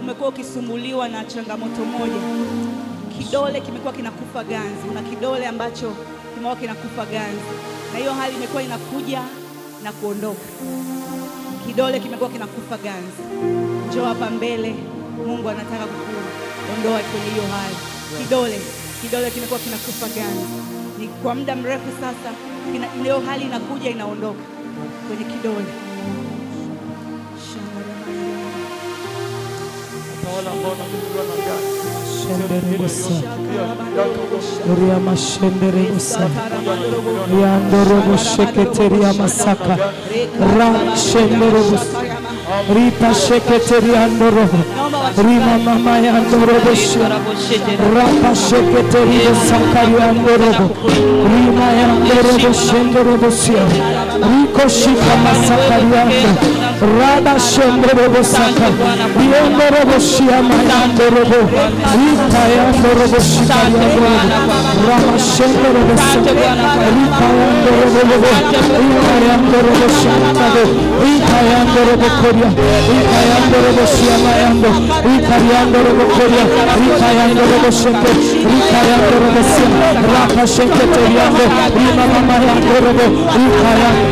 umekuwa ukisumbuliwa na changamoto moja, kidole kimekuwa kinakufa ganzi, una kidole ambacho kimekuwa kinakufa ganzi, na hiyo hali imekuwa inakuja na kuondoka. Kidole kimekuwa kinakufa ganzi, njoo hapa mbele, Mungu anataka kukuondoa kwenye hiyo hali. Kidole kimekuwa kinakufa ganzi, ni kwa muda mrefu sasa, hiyo hali inakuja inaondoka kwenye kidole. Rita sheketeri andoro, rima mama andoro boshi, rapa sheketeri sakari andoro, rima andoro boshi andoro boshi, riko shika masakari andoro, rada shendoro bosaka, andoro boshi andoro bo, rita andoro boshi andoro, rama shendoro bosaka, rita andoro bo, rima andoro boshi andoro, rita andoro bo. Ikayandoro boshiamayando, ikayandoro bokoria, ikayandoro bosheke, ikayandoro bosia, rapa sheke teriando, ima mama yandoro bo, ikayandoro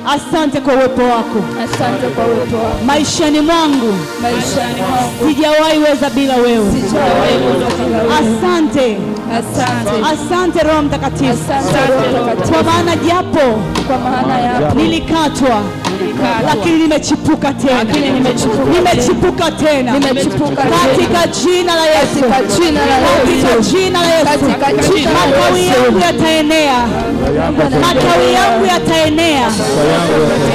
Asante kwa uwepo wako. Asante kwa uwepo wako. Maishani mwangu sijawahi weza bila wewe. Asante. Asante Roho Mtakatifu. Kwa maana japo nilikatwa lakini nimechipuka tena. Nimechipuka tena. Katika jina la Yesu. Katika jina la Yesu. Matawi yangu yataenea. Matawi yangu yataenea.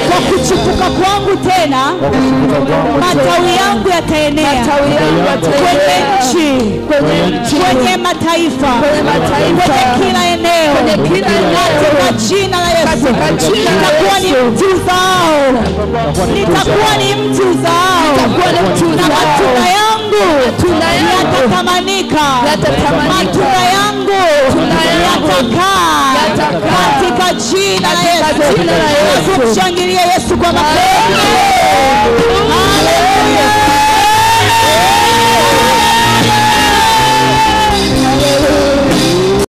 Kwa kuchipuka kwangu tena, matawi yangu yataenea. Kwenye nchi, kwenye mataifa, kwenye kila eneo. Katika jina la Yesu. Nitakuwa ni mtu zao. Nitakuwa ni mtu zao. Na matunda yangu yatatamanika. Matunda yangu yatakaa. Katika jina la Yesu. Tumshangilie Yesu kwa makofi. Haleluya.